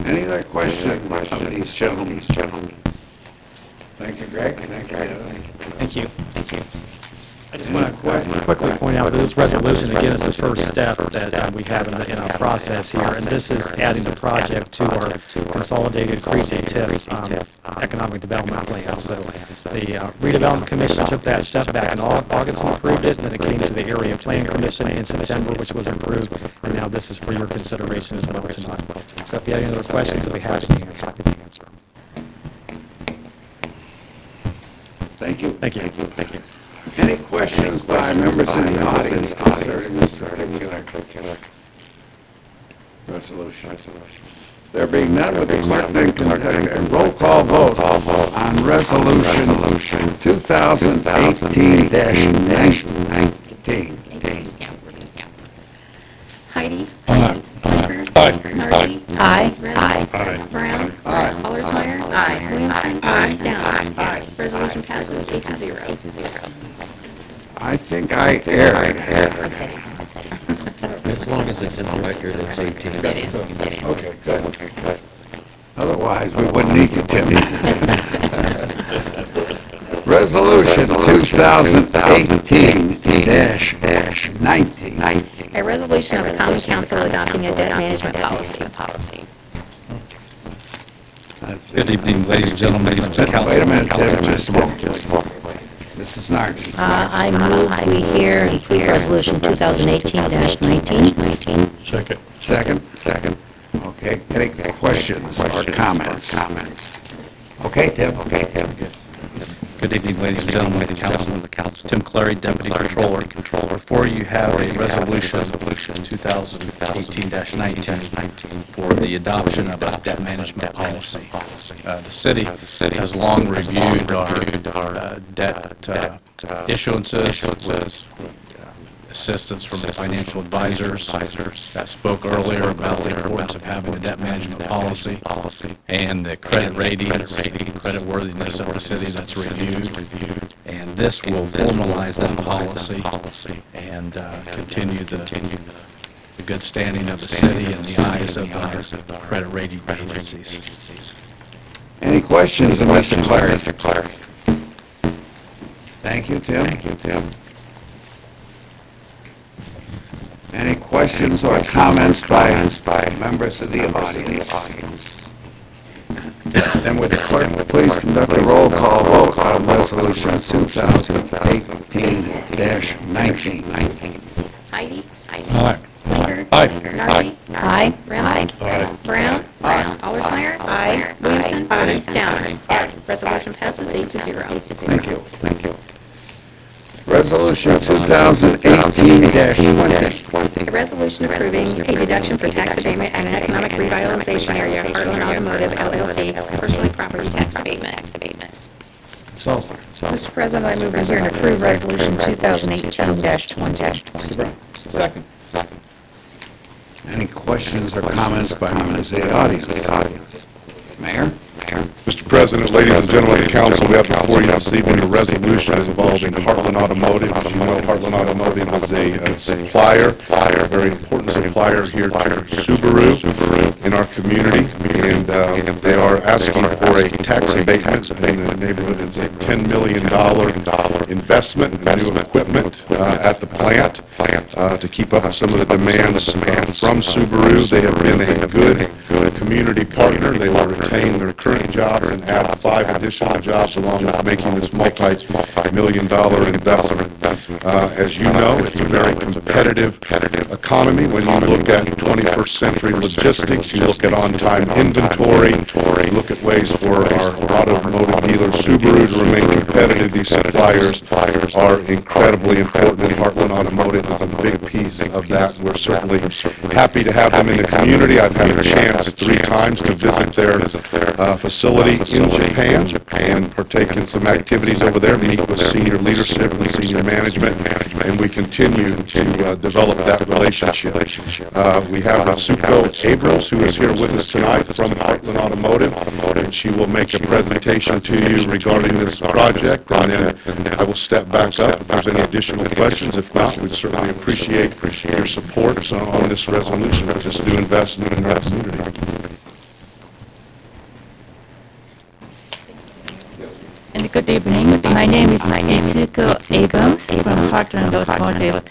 Any other questions of these gentlemen? Thank you, Greg. Thank you, Dennis. Thank you. I just want to quickly point out that this resolution, again, is the first step that we have in our process here, and this is adding the project to our consolidated precinct TIF economic development plan. So the redevelopment commission took that step back in August and approved it, and then it came to the area plan commission in September, which was approved, and now this is for your consideration as well tonight. So if you have any other questions, we'll be happy to answer. Thank you. Thank you. Any questions by members in the audience concerning this particular resolution? There being none, would the clerk then conduct a roll call vote on resolution 2018-19? Heidi? Aye. Marty? Aye. Reynolds? Brown? Allersmeyer? Williamson? Down? Resolution passes 8-0. I think I erred. As long as it's in the record, it's 18. Okay, good. Otherwise, we wouldn't need you, Tim. Resolution 2018-19. A resolution of the Common Council adopting a debt management policy. Good evening, ladies and gentlemen, members of the council. Wait a minute, Tim, just a moment. Mrs. Nargi. I move we hear and approve resolution 2018-19. Second. Okay, any questions or comments? Okay, Tim. Good evening, ladies and gentlemen of the council. Tim Clary, Deputy Controller. Before you have a resolution 2018-19 for the adoption of a debt management policy. The city has long reviewed our debt issuances with assistance from financial advisors that spoke earlier about the importance of having a debt management policy and the credit rating, credit worthiness of the city that's reviewed. And this will formalize that policy and continue the good standing of the city in the eyes of the credit rating agencies. Any questions of Mr. Clary? Thank you, Tim. questions or comments by members of the audience? Then would the clerk please conduct a roll call vote on Resolution 2018-19? Heidi? Aye. Blinker? Aye. Nargi? Aye. Reynolds? Brown? Allersmeyer? Aye. Williamson? Downing? Resolution passes 8-0. Thank you. Resolution 2018-20. A resolution approving a deduction for tax abatement and economic revitalization area, Heartland Automotive LLC, personal property tax abatement. Mr. President, I move to hear and approve Resolution 2018-20. Second. Any questions or comments by members of the audience? Mayor? Mr. President, ladies and gentlemen of the council, we have before you this evening a resolution involving Heartland Automotive. As you know, Heartland Automotive is a supplier, a very important supplier here to Subaru in our community, and they are asking for a tax abatement in the neighborhood. It's a $10 million investment in new equipment at the plant to keep up with some of the demands from Subaru. They have been a good community partner. They will retain their current jobs and add 5 additional jobs along with making this multi-million-dollar investment. As you know, it's a very competitive economy. When you look at 21st century logistics, you look at on-time inventory, you look at ways for our automotive dealer Subaru to remain competitive. These suppliers are incredibly important, and Heartland Automotive is a big piece of that. We're certainly happy to have them in the community. I've had a chance 3 times to visit their facility in Japan and partake in some activities over there, meet with senior leadership and senior management, and we continue to develop that relationship. We have Suko Abrams, who is here with us tonight from Heartland Automotive, and she will make a presentation to you regarding this project, and then I will step back up if there's any additional questions. If not, we'd certainly appreciate your support on this resolution. Just do investment in our community. And good evening. My name is Itsuko Abrams from Heartland Automotive.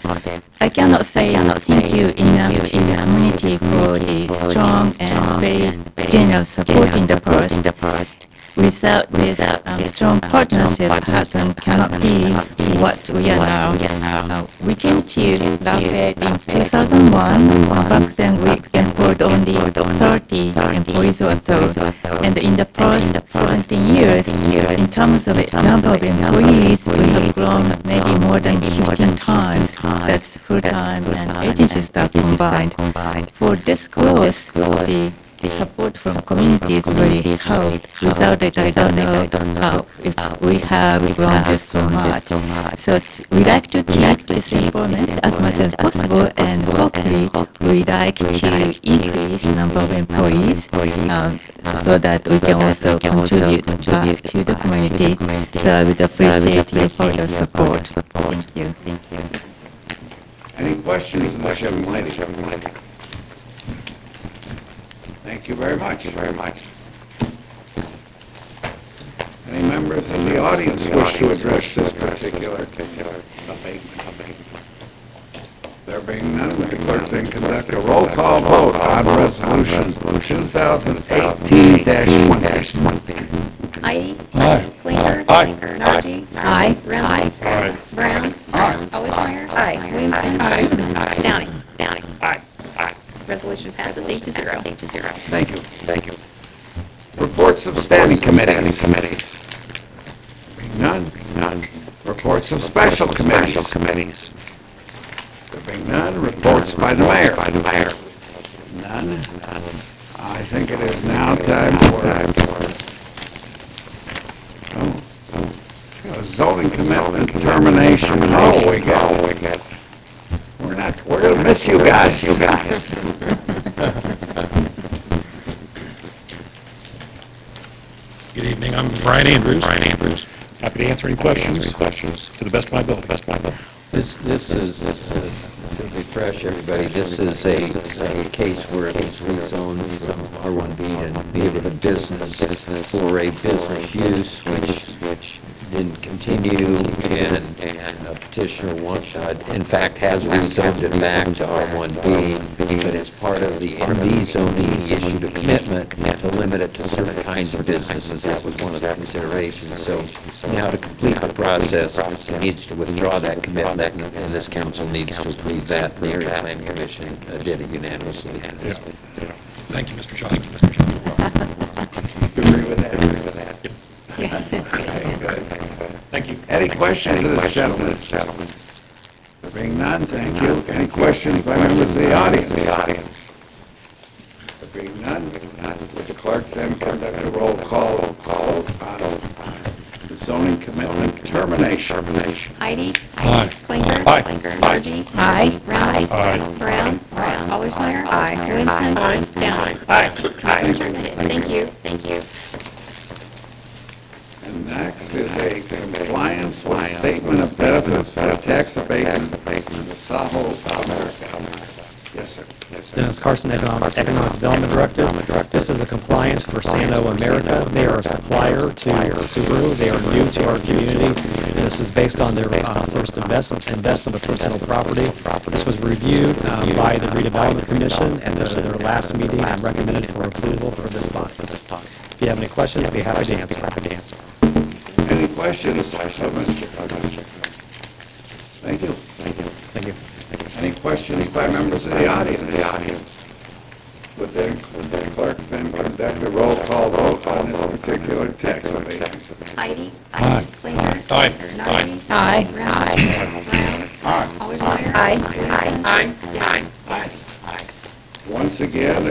I cannot say thank you enough to the community for the strong and very generous support in the past. Without this strong partnership, Heartland cannot be what we are now. We came to Lafayette in 2001. Back then we employed only 30 employees or so. And in the past 17 years, in terms of the number of employees, we have grown maybe more than 15 times. That's full-time and agency staff combined. For this growth, the support from community is very high. Without it, I don't know how if we have grown this so much. So we like to keep this employment as much as possible, and hopefully we like to increase the number of employees so that we can also contribute back to the community. So I would appreciate your further support. Thank you. Any questions of the young lady? Thank you very much. Any members of the audience wish to address this particular abatement? There being none, the clerk then conduct a roll call vote on Resolution 2018-20. Heidi? Aye. Blinker? Aye. Nargi? Aye. Reynolds? Brown? Allersmeyer? Williamson? Downing? Resolution passes 8-0. Thank you. Reports of standing committees. Being none. Reports of special committees. There being none. Reports by the mayor. None. I think it is now time for zoning commitment determination. We got. We're going to miss you guys. Good evening, I'm Brian Andrews. Happy to answer any questions to the best of my ability. This is, to refresh everybody, this is a case where it's rezoned from R1B to neighborhood business for a business use, which didn't continue, and a petitioner in fact, has rezoned it back to R1B, but as part of the MB zoning, he issued a commitment to limit it to certain kinds of businesses. That was one of the considerations. So now to complete the process, he needs to withdraw that commitment, and this council needs to approve that. The Area Plan Commission did it unanimously. Thank you, Mr. Shaw. Agree with that? Thank you. Any questions of this gentleman? There being none, thank you. Any questions by members of the audience? There being none, would the clerk then conduct a roll call on the zoning commitment termination? Heidi? Aye. Klinger? Aye. Margie? Aye. Reynolds? Aye. Brown? Allersmeyer? Aye. Williamson? Down. Thank you. And next is a compliance with statement of benefits for tax abatement in the Saho America. Yes, sir. Dennis Carson, Economic Development Director. This is a compliance for Sano America. They are a supplier to Subaru. They are new to our community. And this is based on their first investment of personal property. This was reviewed by the Redevelopment Commission at their last meeting and recommended for approval for this bond. If you have any questions, I'd be happy to answer. Any questions? Thank you. Any questions by members of the audience? Would the clerk then conduct a roll call vote on this particular tax abatement? Heidi? Aye. Klinger? Aye. Margie? Aye. Reynolds? Brown? Allersmeyer? Williamson? Down. Once again, a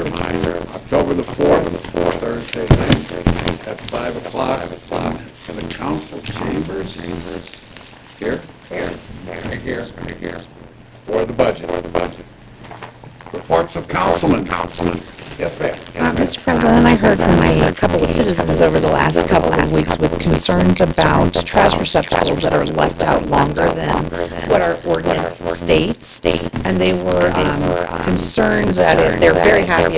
reminder, October the 4th, Thursday night at 5 o'clock in the council chambers. Here, for the budget. Reports of councilmen. Yes, ma'am. Mr. President, I heard from a couple of citizens over the last couple of weeks with concerns about trash receptacles that are left out longer than what our ordinance states. And they were concerned that they're very happy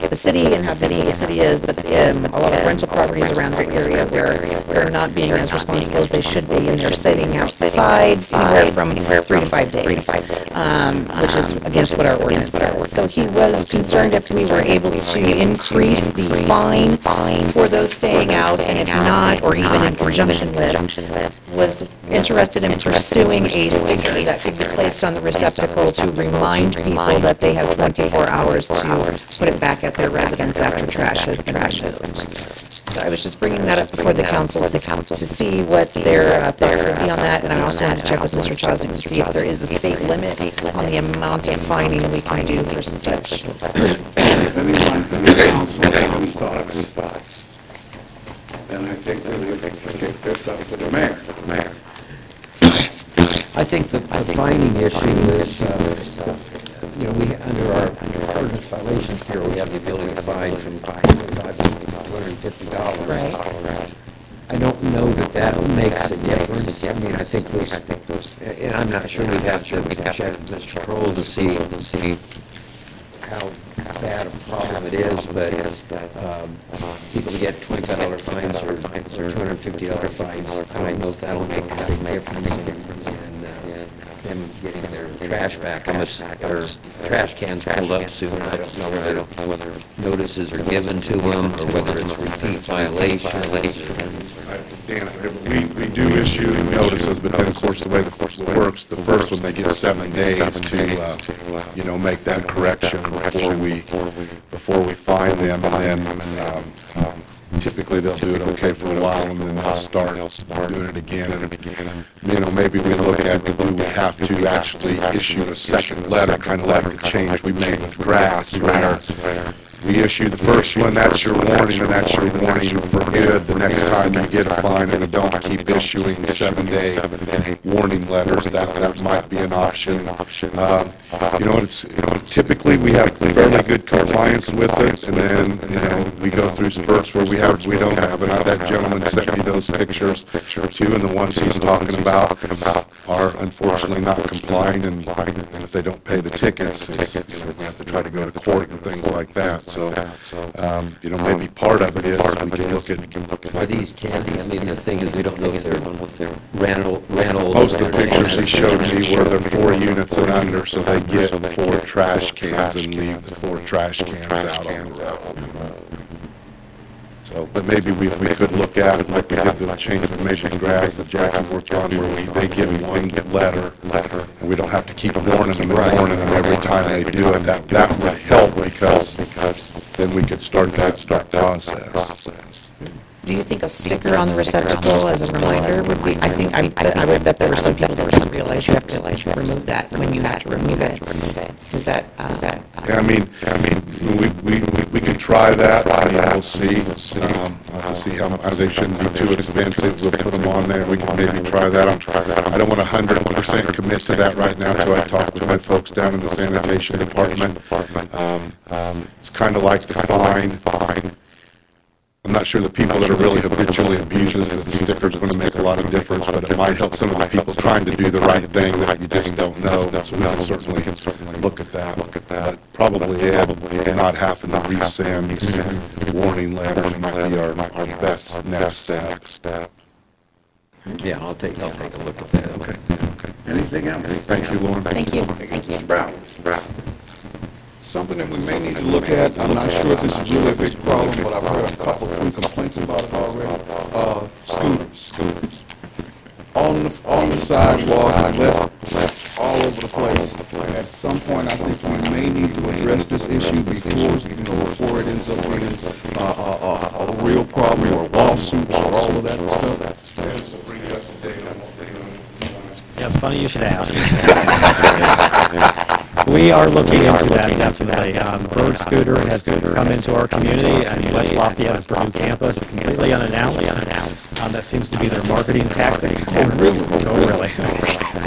with the city and how busy the city is, but a lot of rental properties around the area where they're not being as responsible as they should be, and they're sitting outside anywhere from 3 to 5 days, which is against what our ordinance says. So he was concerned if we were able to increase the fine for those staying out, and if not, or even in conjunction with, was interested in pursuing a sticker that could be placed on the receptacle to remind people that they have 24 hours to put it back at their residence after trash has been removed. So I was just bringing that up before the council to see what their thoughts would be on that, and I also had to check with Mr. Chosnick to see if there is a state limit on the amount of fining we can do for such. Does anyone from the council have any thoughts? Then I think we'll kick this up to the mayor. I think the fining issue is, we, under our ordinance violations here, we have the ability to fine from $25 to $250. Right. I don't know that makes a difference. I mean, I think those, and I'm not sure we'd have to check with Mr. Kroll to see how bad a problem it is, but people get $25 fines or $250 fines. I don't know if that'll make a big difference in them getting their trash back, or trash cans pulled up soon. I don't know whether notices are given to them or whether it's repeat violations. Dan, we do issue notices, but then of course the way the works, the first one they get 7 days to, make that correction before we fine them, and then typically they'll do it okay for a while, and then they'll start doing it again. And maybe we look at, do we have to actually issue a second letter, kind of like the change we made with grass, where we issue the first one, that's your warning, and that's your warning for good. The next time you get a fine, and don't keep issuing 7-day warning letters. That might be an option. Typically we have fairly good compliance with it, and then we go through spurts where we don't have it. That gentleman sent me those pictures too, and the ones he's talking about are unfortunately not complying, and if they don't pay the tickets, we have to try to go to court and things like that. So, you know, maybe part of it is we can look at. Are these candy? I mean, the thing is, we don't know if they're rentals. Most of the pictures he showed me were they're 4 units and under, so they get 4 trash cans and leave the 4 trash cans out on the road. So, but maybe we could look at it like we did the change of admission grass that Jackie worked on, where they give one letter, and we don't have to keep warning them and warning them every time they do it. That would help, because then we could start that process. Do you think a sticker on the receptacle as a reminder would be, I would bet there were some people that didn't realize you have to remove that when you have to remove it. Is that? Yeah, I mean, we can try that, and we'll see how, they shouldn't be too expensive, we'll put them on there, we can maybe try that. I don't want 100% commit to that right now until I talk to my folks down in the sanitation department. It's kind of like the fine. I'm not sure the people that are really habitually abusers, that the sticker's going to make a lot of difference, but it might help some of the people trying to do the right thing that you just don't know. So we can certainly look at that. But probably not having to resend warning letters might be our best next step. Yeah, I'll take a look at that. Okay. Anything else? Thank you, Lauren. Thank you. Mr. Brown. Something that we may need to look at, I'm not sure if this is really a big problem, but I've heard a couple of complaints about it already. Scooters. On the sidewalk, and left all over the place. At some point, I think we may need to address this issue before it ends up being a real problem, or lawsuits, or all of that stuff. Yeah, it's funny you should ask. We are looking into that definitely. Bird Scooter has come into our community, and West Lafayette is the new campus, completely unannounced. That seems to be their marketing tactic. Oh, really?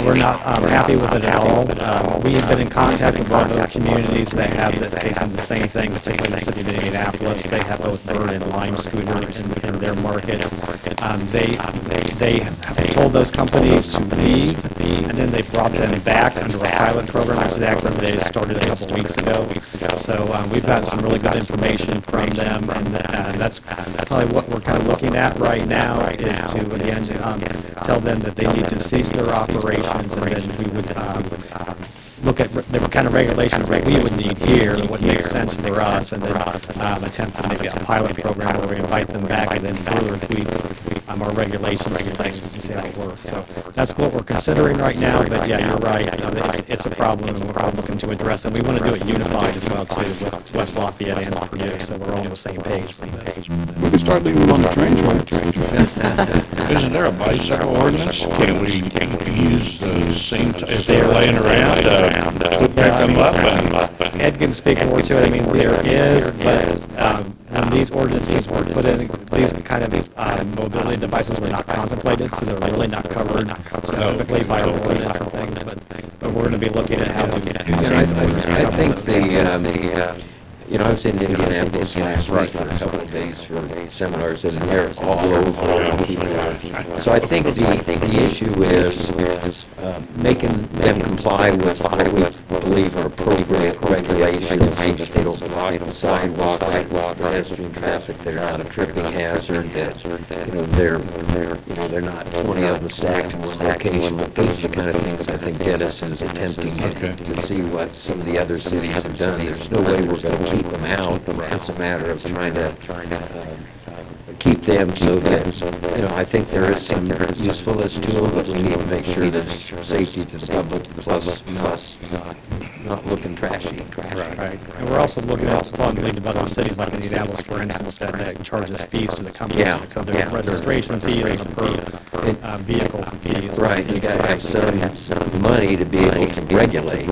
We're not happy with it at all. We have been in contact with other communities that have facing the same thing, particularly the city of Indianapolis. They have both Bird and Lime Scooter in their market. They have told those companies to leave, and then they brought them back under a pilot program. Actually, they started a couple weeks ago. So we've gotten some really good information from them, and that's probably what we're kind of looking at right now, is to, again, tell them that they need to cease their operations, and then we would look at the kind of regulations that we would need here, what makes sense for us, and then attempt to maybe a pilot program where we invite them back and then further tweak our regulations and things to see how it works. So that's what we're considering right now, but yeah, you're right. It's a problem, and we're looking to address it. We want to do it unified as well, too, with West Lafayette and Purdue, so we're all on the same page. We can start leaving them on the train track. Isn't there a bicycle ordinance? Can we use the same, if they're laying around, pick them up and... Ed can speak more to it. I mean, there is, but when these ordinances were put in, these kind of mobility devices were not contemplated, so they're really not covered specifically by our ordinance and things, but we're going to be looking at how we can change the I think I was in Indianapolis last week for a couple of days for seminars, and they're all over. So I think the issue is making them comply with what we believe are appropriate regulations, so that they don't block the sidewalks, pedestrian traffic, they're not a tripping hazard, that they're not 20 of them stacked in one location. Those are the kind of things I think Dennis is attempting to see what some of the other cities have done. There's no way we're going to keep them out. It's a matter of trying to keep them so that, I think there is some usefulness to them, but we need to make sure there's safety to the public, plus not looking trashy. Right. And we're also looking at a league of other cities like Indianapolis, for instance, that charges fees to the company. Yeah. So there's registration fee and per vehicle fees. Right, you got to have some money to be able to regulate,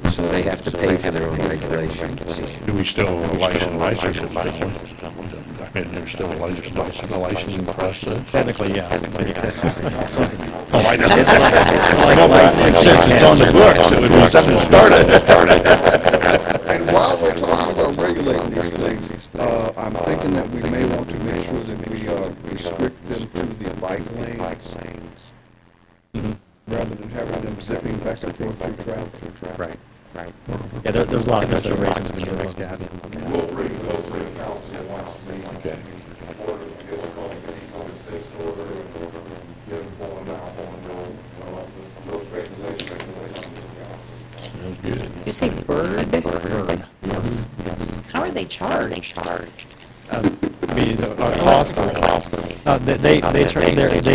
so they have to pay for their own regulations. Do we still license it? I mean, there's still a licensing process? Technically, yes. Oh, I know. It's on the books, it would be something started. And while we're talking about regulating these things, I'm thinking that we may want to make sure that we restrict them to the bike lanes, rather than having them zipping back and forth through traffic. Right. Yeah, there's a lot of considerations we need to look at. We'll bring council once we get cease and desist orders, get them pulling out those regulations Sounds good. You say Bird? Bird, yes. How are they charged? I mean, costly. They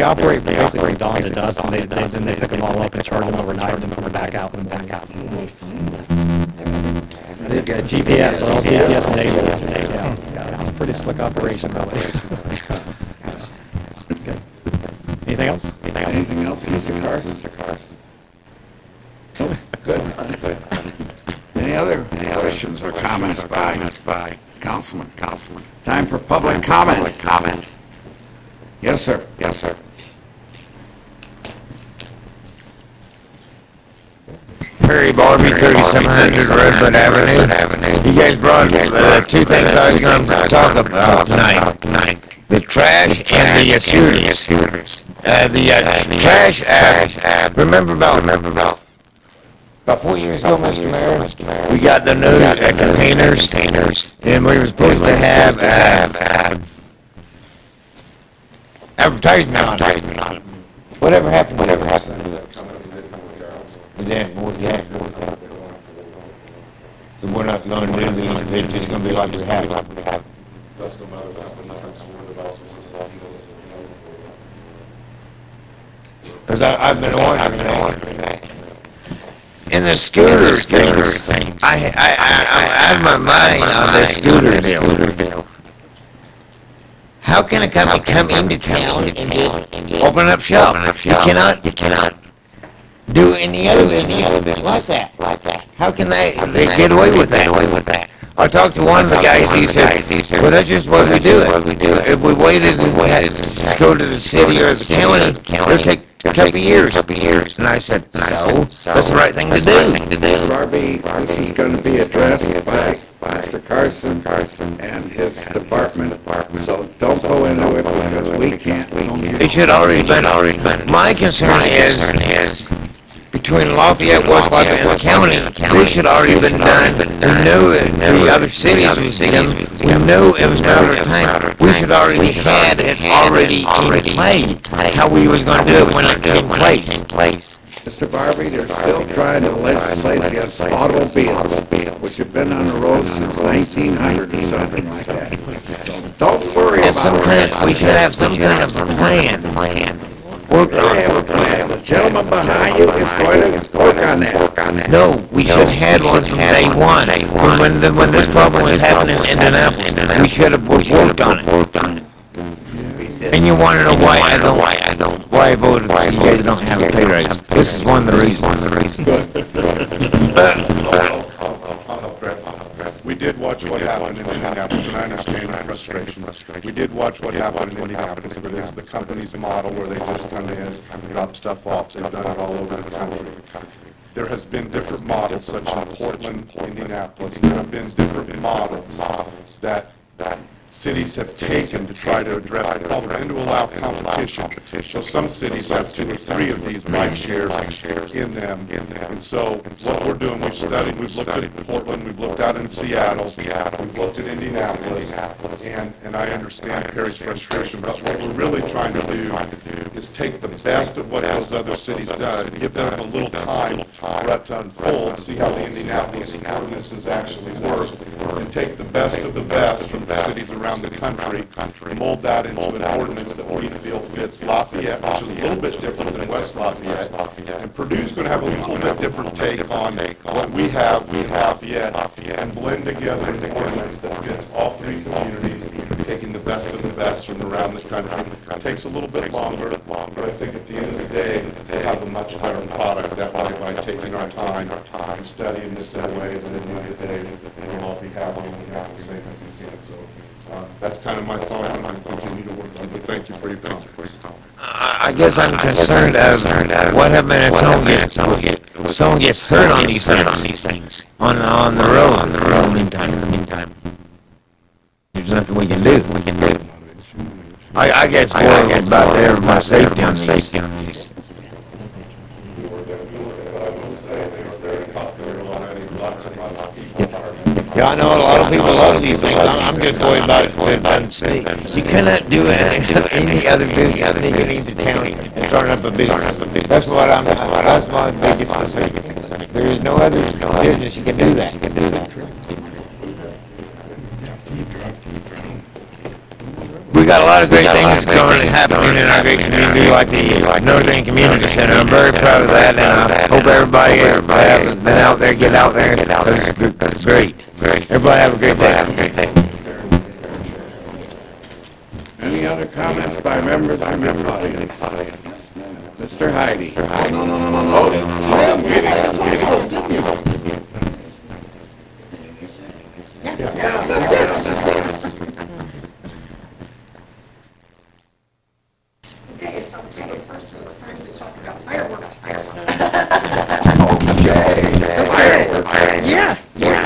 operate basically dawn to dusk, and they pick them all up and charge them overnight, and then come back out and back out. Where do they find them? They've got GPS, they're all GPS enabled. Yeah, it's a pretty slick operation, really. Okay. Anything else? Anything else, Mr. Carson? Nope. Good. Any other questions or comments by Councilman? Time for public comment. Yes, sir. Perry Barbie, 3700 Redwood Avenue. You guys brought two things I was going to talk about tonight. The trash and the sewers. The trash, remember about 4 years ago, Mr. Mayor, we got the new containers, and we were supposed to have advertisement on it. Whatever happened to that? So we're not going to do these, they're just going to be like we have. Because I've been wondering that. In the scooter thing, I have my mind on the scooter deal. How can a company come into town and just open up shop? You cannot do any other business like that. How can they get away with that? I talked to one of the guys, he said, well, that's just what we do it. If we waited and we had to go to the city or the county, it would take a couple of years. And I said, no, that's the right thing to do. Barbie, this is going to be addressed by Mr. Carson and his department, so don't go into it because we can't. It should already been. My concern is between Lafayette, West Lafayette, and the county, this should already been done. We knew the other cities was done. We knew it was a matter of time. We should already had it already in play, how we was going to do it when it came in place. Mr. Barbie, they're still trying to legislate against automobiles, which have been on the road since 1900 or something like that. So don't worry about it. We should have some kind of plan. Work on it. The gentleman behind you is going to work on that. No, we should have had one from day one. When this problem was happening in Indianapolis, we should have worked on it. And you want to know why I voted for you guys don't have a pay raise. This is one of the reasons. We did watch what happened in Indianapolis, and I understand your frustration. We did watch what happened in Indianapolis, where there's the company's model where they just come in, drop stuff off. They've done it all over the country. There has been different models, such as Portland, Indianapolis. There have been different models that cities have taken to try to address the problem and to allow competition. So some cities have 2 or 3 of these bike shares in them. And so what we're doing, we've studied, we've looked at Portland, we've looked out in Seattle, we've looked at Indianapolis, and I understand Perry's frustration, but what we're really trying to do is take the best of what those other cities done, give them a little time for it to unfold, see how the Indianapolis ordinances actually work, and take the best of the best from the cities around the country, mold that into an ordinance that we feel fits Lafayette, which is a little bit different than West Lafayette. And Purdue's going to have a little bit different take on what we have with Lafayette, and blend together an ordinance that fits all 3 communities, taking the best of the best from around the country. It takes a little bit longer, but I think at the end of the day, we'll have a much better product that way by taking our time and studying this that way, and at the end of the day, we'll all be happy and we have the same as we can. So that's kind of my thought, and I continue to work on it. But thank you for your comment. I guess I'm concerned of what happens if someone gets hurt on these things on the road in the meantime. There's nothing we can do. I guess more about their my safety on these. Yeah, I know a lot of people love these things. I'm just worried about it. You cannot do any other business sneaking into town and starting up a business. That's my biggest concern. There is no other business you can do that. We got a lot of great things going and happening in our great community, like the Northern Community Center. I'm very proud of that, and I hope everybody that hasn't been out there, get out there, because it's great. Everybody have a great day. Any other comments by members of the audience? Mr. Heidi. No. I'm kidding. Yeah.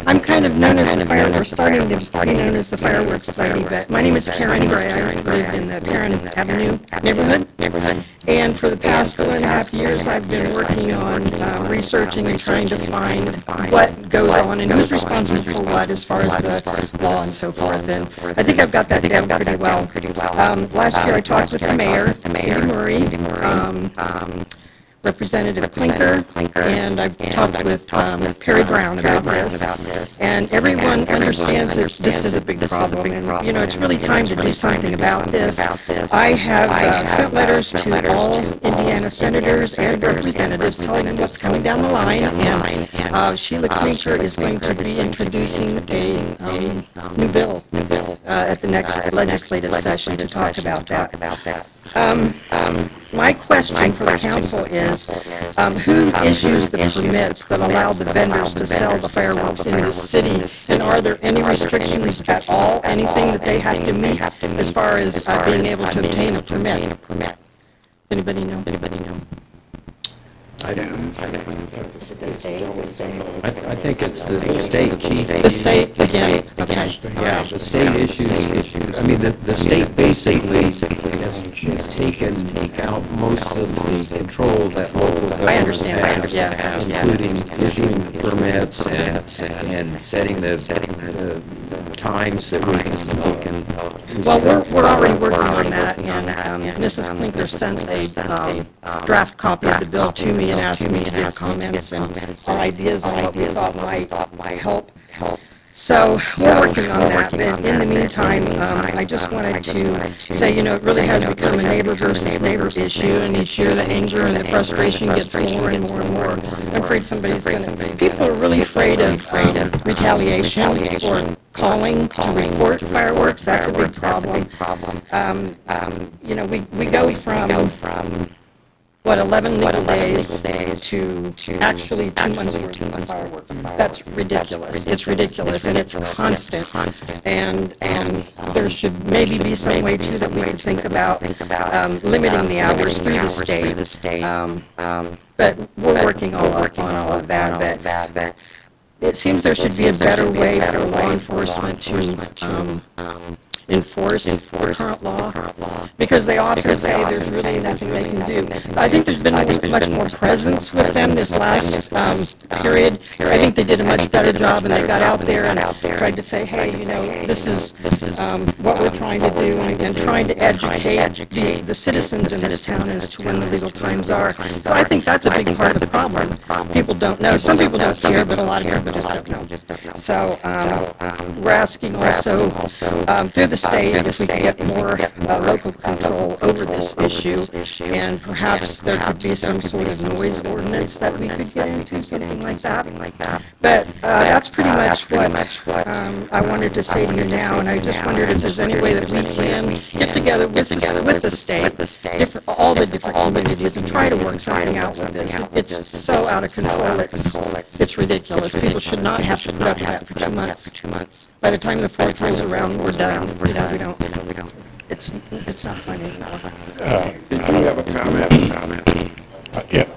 I'm kind of known as the fireworks, starting to be known as the fireworks lady, but my name is Karen Gray. I live in the Karen Avenue neighborhood. And for the past 4.5 years, I've been working on researching and trying to find what goes on and who's responsible for what as far as the law and so forth. And I think I've got that down pretty well. Last year I talked with the mayor, Cindy Murray, Representative Clinker, and I've talked with Perry Brown about this, and everyone understands that this is a big problem, and, you know, it's really time to do something about this. I have sent letters to all Indiana senators and representatives telling them what's coming down the line, and Sheila Clinker is going to be introducing a new bill at the next legislative session to talk about that. My question for the council is, who issues the permits that allow the vendors to sell the fireworks in the city? And are there any restrictions at all, anything that they have to meet as far as being able to obtain a permit? Anybody know? I don't. The state. I think it's the state chief. The state, again. Yeah, the state issues. I mean, the state basically has taken out most of the control that local governments have, including issuing the permits and setting the times that we can. Well, we're already working on that, and Mrs. Clinker sent a draft copy of the bill to me and asked me to give comments and ideas on what we thought might help. So we're working on that, but in the meantime, I just wanted to say, you know, it really has become a neighbor versus neighbor issue, and each year the anger and the frustration gets more and more and more. I'm afraid somebody's going to, people are really afraid of retaliation or calling to report fireworks. That's a big problem. You know, we go from 11 legal days to actually 2 months worth of fireworks. That's ridiculous. It's ridiculous, and it's constant. And there should maybe be some way too that we could think about limiting the hours through the state. But we're working on all of that. But it seems there should be a better way for law enforcement to enforce the current law, because they often say there's really nothing they can do. I think there's been much more presence with them this last period. I think they did a much better job, and they got out there and tried to say, hey, you know, this is what we're trying to do, and trying to educate the citizens in this town as to when the legal times are. So I think that's a big part of the problem. People don't know. Some people don't care, but a lot of people just don't know. So we're asking also through the state if we can get more local control over this issue, and perhaps there could be some sort of noise ordinance that we could get into, something like that. But that's pretty much what I wanted to say to you now, and I just wondered if there's any way that we can get together with the state, all the different communities, and try to work something out with this. It's so out of control, it's ridiculous. People should not have to put up with that for 2 months. By the time the 4th comes around, we're done. We don't. It's not funny anymore. Did you have a comment? Yeah.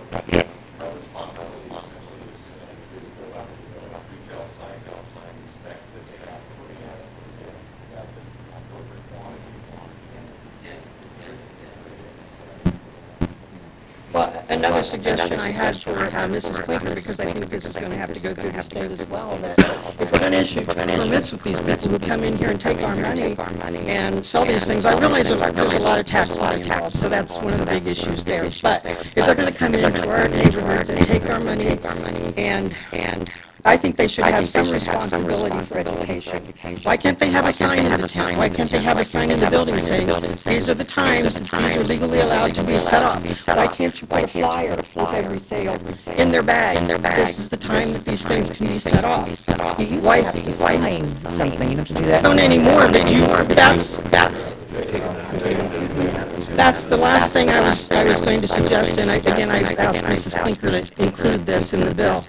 Well, Another suggestion I had for Mrs. Clinker, because I think this is going to have to go through the state as well, that if we're going to issue permits with these people who come in here and take our money and sell these things, I realize there's a lot of tax money involved, so that's one of the big issues there. But if they're going to come into our neighborhoods and take our money, and I think they should have some responsibility for education. Why can't they have a sign in the town? Why can't they have a sign in the building saying, these are the times, these are legally allowed to be set up? Why can't you put a flyer with every sale in their bag? This is the time that these things can be set off. You used to have to sign something, you have to do that. Don't anymore, but that's the last thing I was going to suggest, and again, I asked Mrs. Clinker to include this in the bill.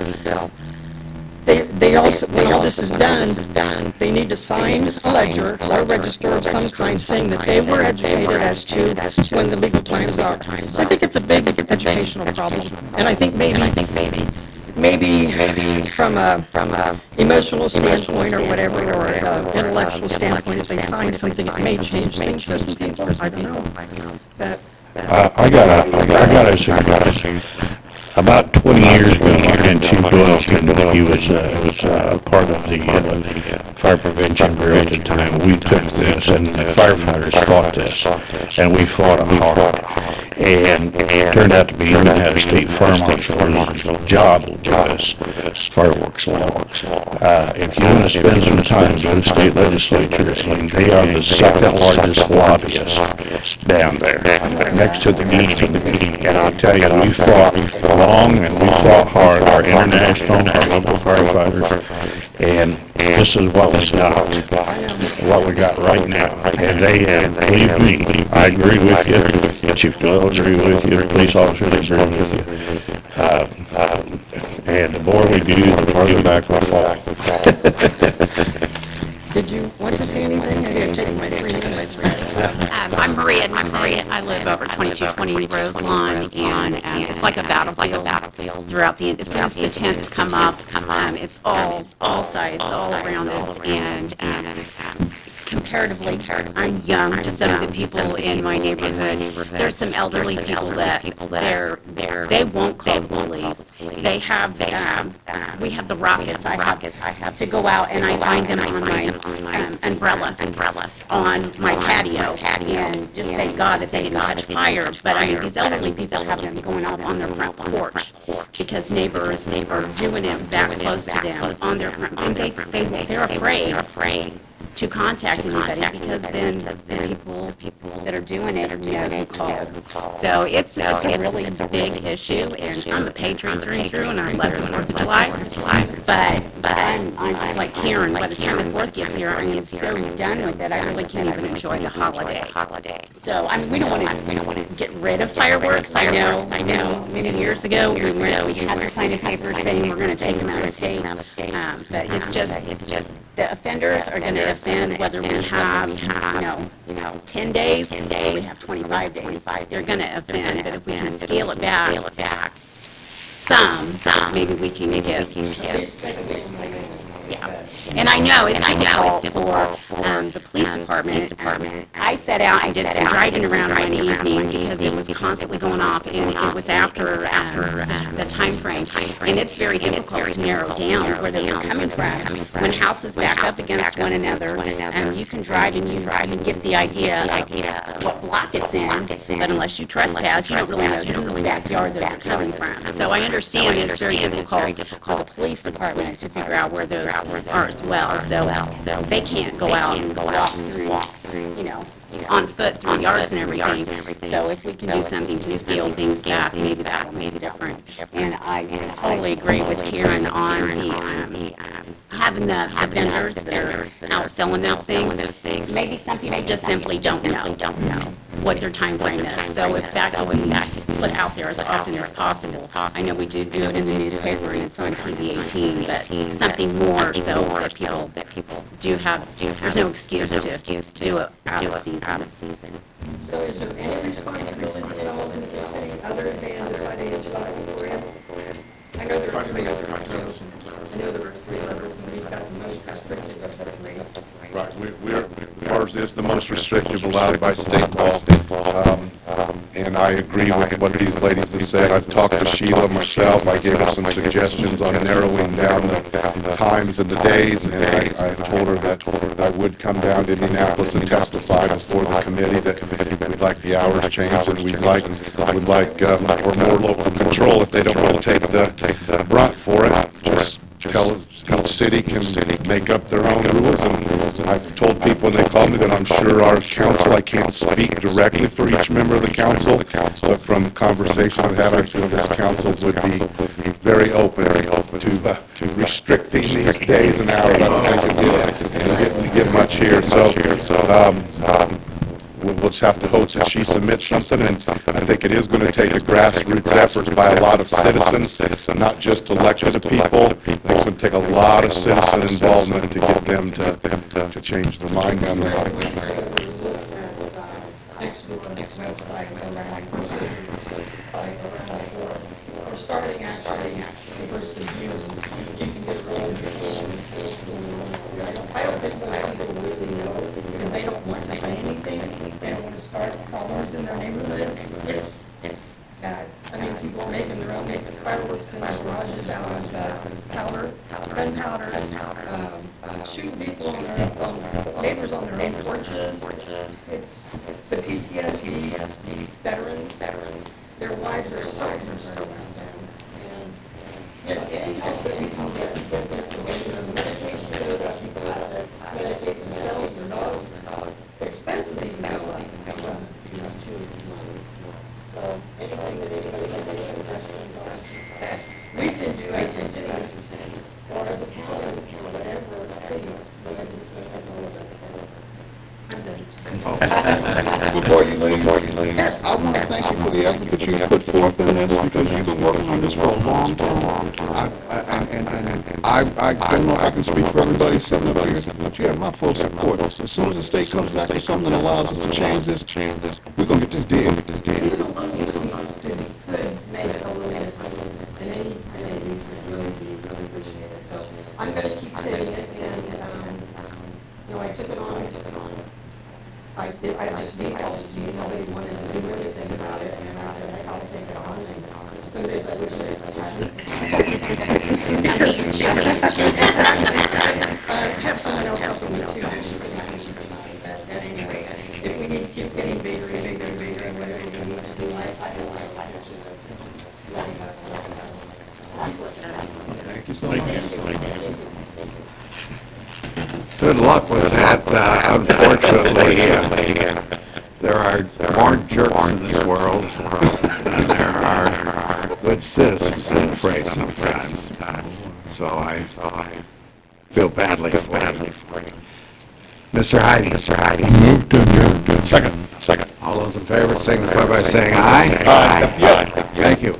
They also, when all this is done, they need to sign a ledger or register of some kind saying that they were educated as to when the legal times are. So I think it's a big educational problem, and I think maybe from a emotional standpoint or whatever, or intellectual standpoint, if they sign something, it may change things for some people. I don't know. But I got a suggestion. About 20 years ago, my friend Chief Doyle, he was part of the Fire Prevention Bureau at the time. We took this, and the firefighters fought this, and we fought hard. And it turned out to be even had a state fire marshal's job with this fireworks law. If you want to spend some time, go to state legislatures, and they are the second largest lobbyists down there, next to the meeting. And I'll tell you, we fought long and we fought hard, our international, our local firefighters, and this is what we got right now. And they, believe me, I agree with you, Chief Doyle agree with you, police officers agree with you. And the more we do, the farther back we'll fall. did you want to say anything? I didn't take my 3 minutes. I'm Maria, and I live over 2220 Roselawn, and it's like a battlefield throughout the, as soon as the tents come up, it's all sides, all around us, and comparatively, I'm young to some of the people in my neighborhood. There's some elderly people that they won't call the police. They have, we have the rockets. I have to go out and I find them on my umbrella on my patio and just thank God that they didn't catch fire. But I mean, these elderly people have them going off on their front porch because neighbors are doing it back close to them on their front, and they're afraid to contact anybody because then the people that are doing it know who called. So it's a really big issue, and I'm a patriot through and through, and I love the 4th of July. But I'm just like Karen. By the time the 4th gets here, I am so done with it. I really can't even enjoy the holiday. So I mean, we don't want to get rid of fireworks. I know. Many years ago, we had to sign a paper saying we're going to take them out of state. But it's just the offenders are going to offend whether we have 10 days, or we have 25 days. They're going to offend, but if we can scale it back some, maybe we can get. Yeah. And I know it's difficult for the police department. I set out and did some driving around one evening because it was constantly going off, and it was after the time frame. And it's very difficult to narrow down where those are coming from. When houses back up against one another, you can drive and you get the idea of what block it's in, but unless you trespass, you don't really know whose backyard those are coming from. So I understand it's very difficult for the police departments to figure out where those are as well. So they can't go out and walk through, on foot through yards and everything. So if we can do something to scale things back, maybe that'll make a difference. And I totally agree with Karen on the having the vendors that are out selling those things. Maybe some people just simply don't know what their time frame is. So if that could be put out there as often as possible. I know we do it in the newspaper and it's on TV 18, but something more so that people do have, there's no excuse to do it out of season. So is there any responsibility at all in this city other than deciding to buy beforehand? I know there are 3 other levels. I know there are 3 levels, and we've got the most restrictive of the 3. Right, ours is the most restrictive allowed by state law, and I agree with what these ladies have said. I've talked to Sheila myself. I gave her some suggestions on narrowing down the times and the days, and I told her that I would come down to Indianapolis and testify before the committee that we'd like the hours changed, and would like or more local control if they don't want to take the brunt for it. Just tell each city can make up their own rules, and I've told people when they call me that I'm sure our council, I can't speak directly for each member of the council, but from conversation I've had, I feel this council would be very open to restricting these days and hours. I don't think it'd give much here, so we'll just have to hope that she submits something, and I think it is going to take a grassroots effort by a lot of citizens, not just elected people. It's going to take a lot of citizen involvement to get them to change their mind on that. We're starting actually the first of June. You can get really I don't think most people really know because they don't want to say anything. They don't want to start problems in their neighborhood. It's bad. I mean, people are making their own fireworks in their garages out of gunpowder, shooting people on their neighbors on their own porches. It's the PTSD veterans. Their wives are so concerned about them. And any help that we can get this to medication, medicate themselves, their dogs, expenses even go up because of these two months. So anything that anybody can do that we can do as a city, or as a county, whatever it takes, I'm done. Before you leave, I want to thank you for the effort that you put forth in this, because you've been working on this for a long time. I don't know if I can speak for everybody sitting up here, but you have my full support. As soon as the state comes back with something that allows us to change this, we're going to get this deal. Even a little bit could make a little difference, and any really appreciate it. So I'm going to keep hitting it, and I took it on. I just need nobody wanted to do anything about it, and I said, I'll take it on. And some days I wish I have someone else help me too. But anyway, if we need to keep getting bigger, whatever we need to do, Thank you so much. Good luck with that. Unfortunately, there are more jerks in this world than there are good citizens, I'm afraid, sometimes. So I feel badly for you. Mr. Heidi. Move to. Second. All those in favor signify by saying aye. Aye. Thank you.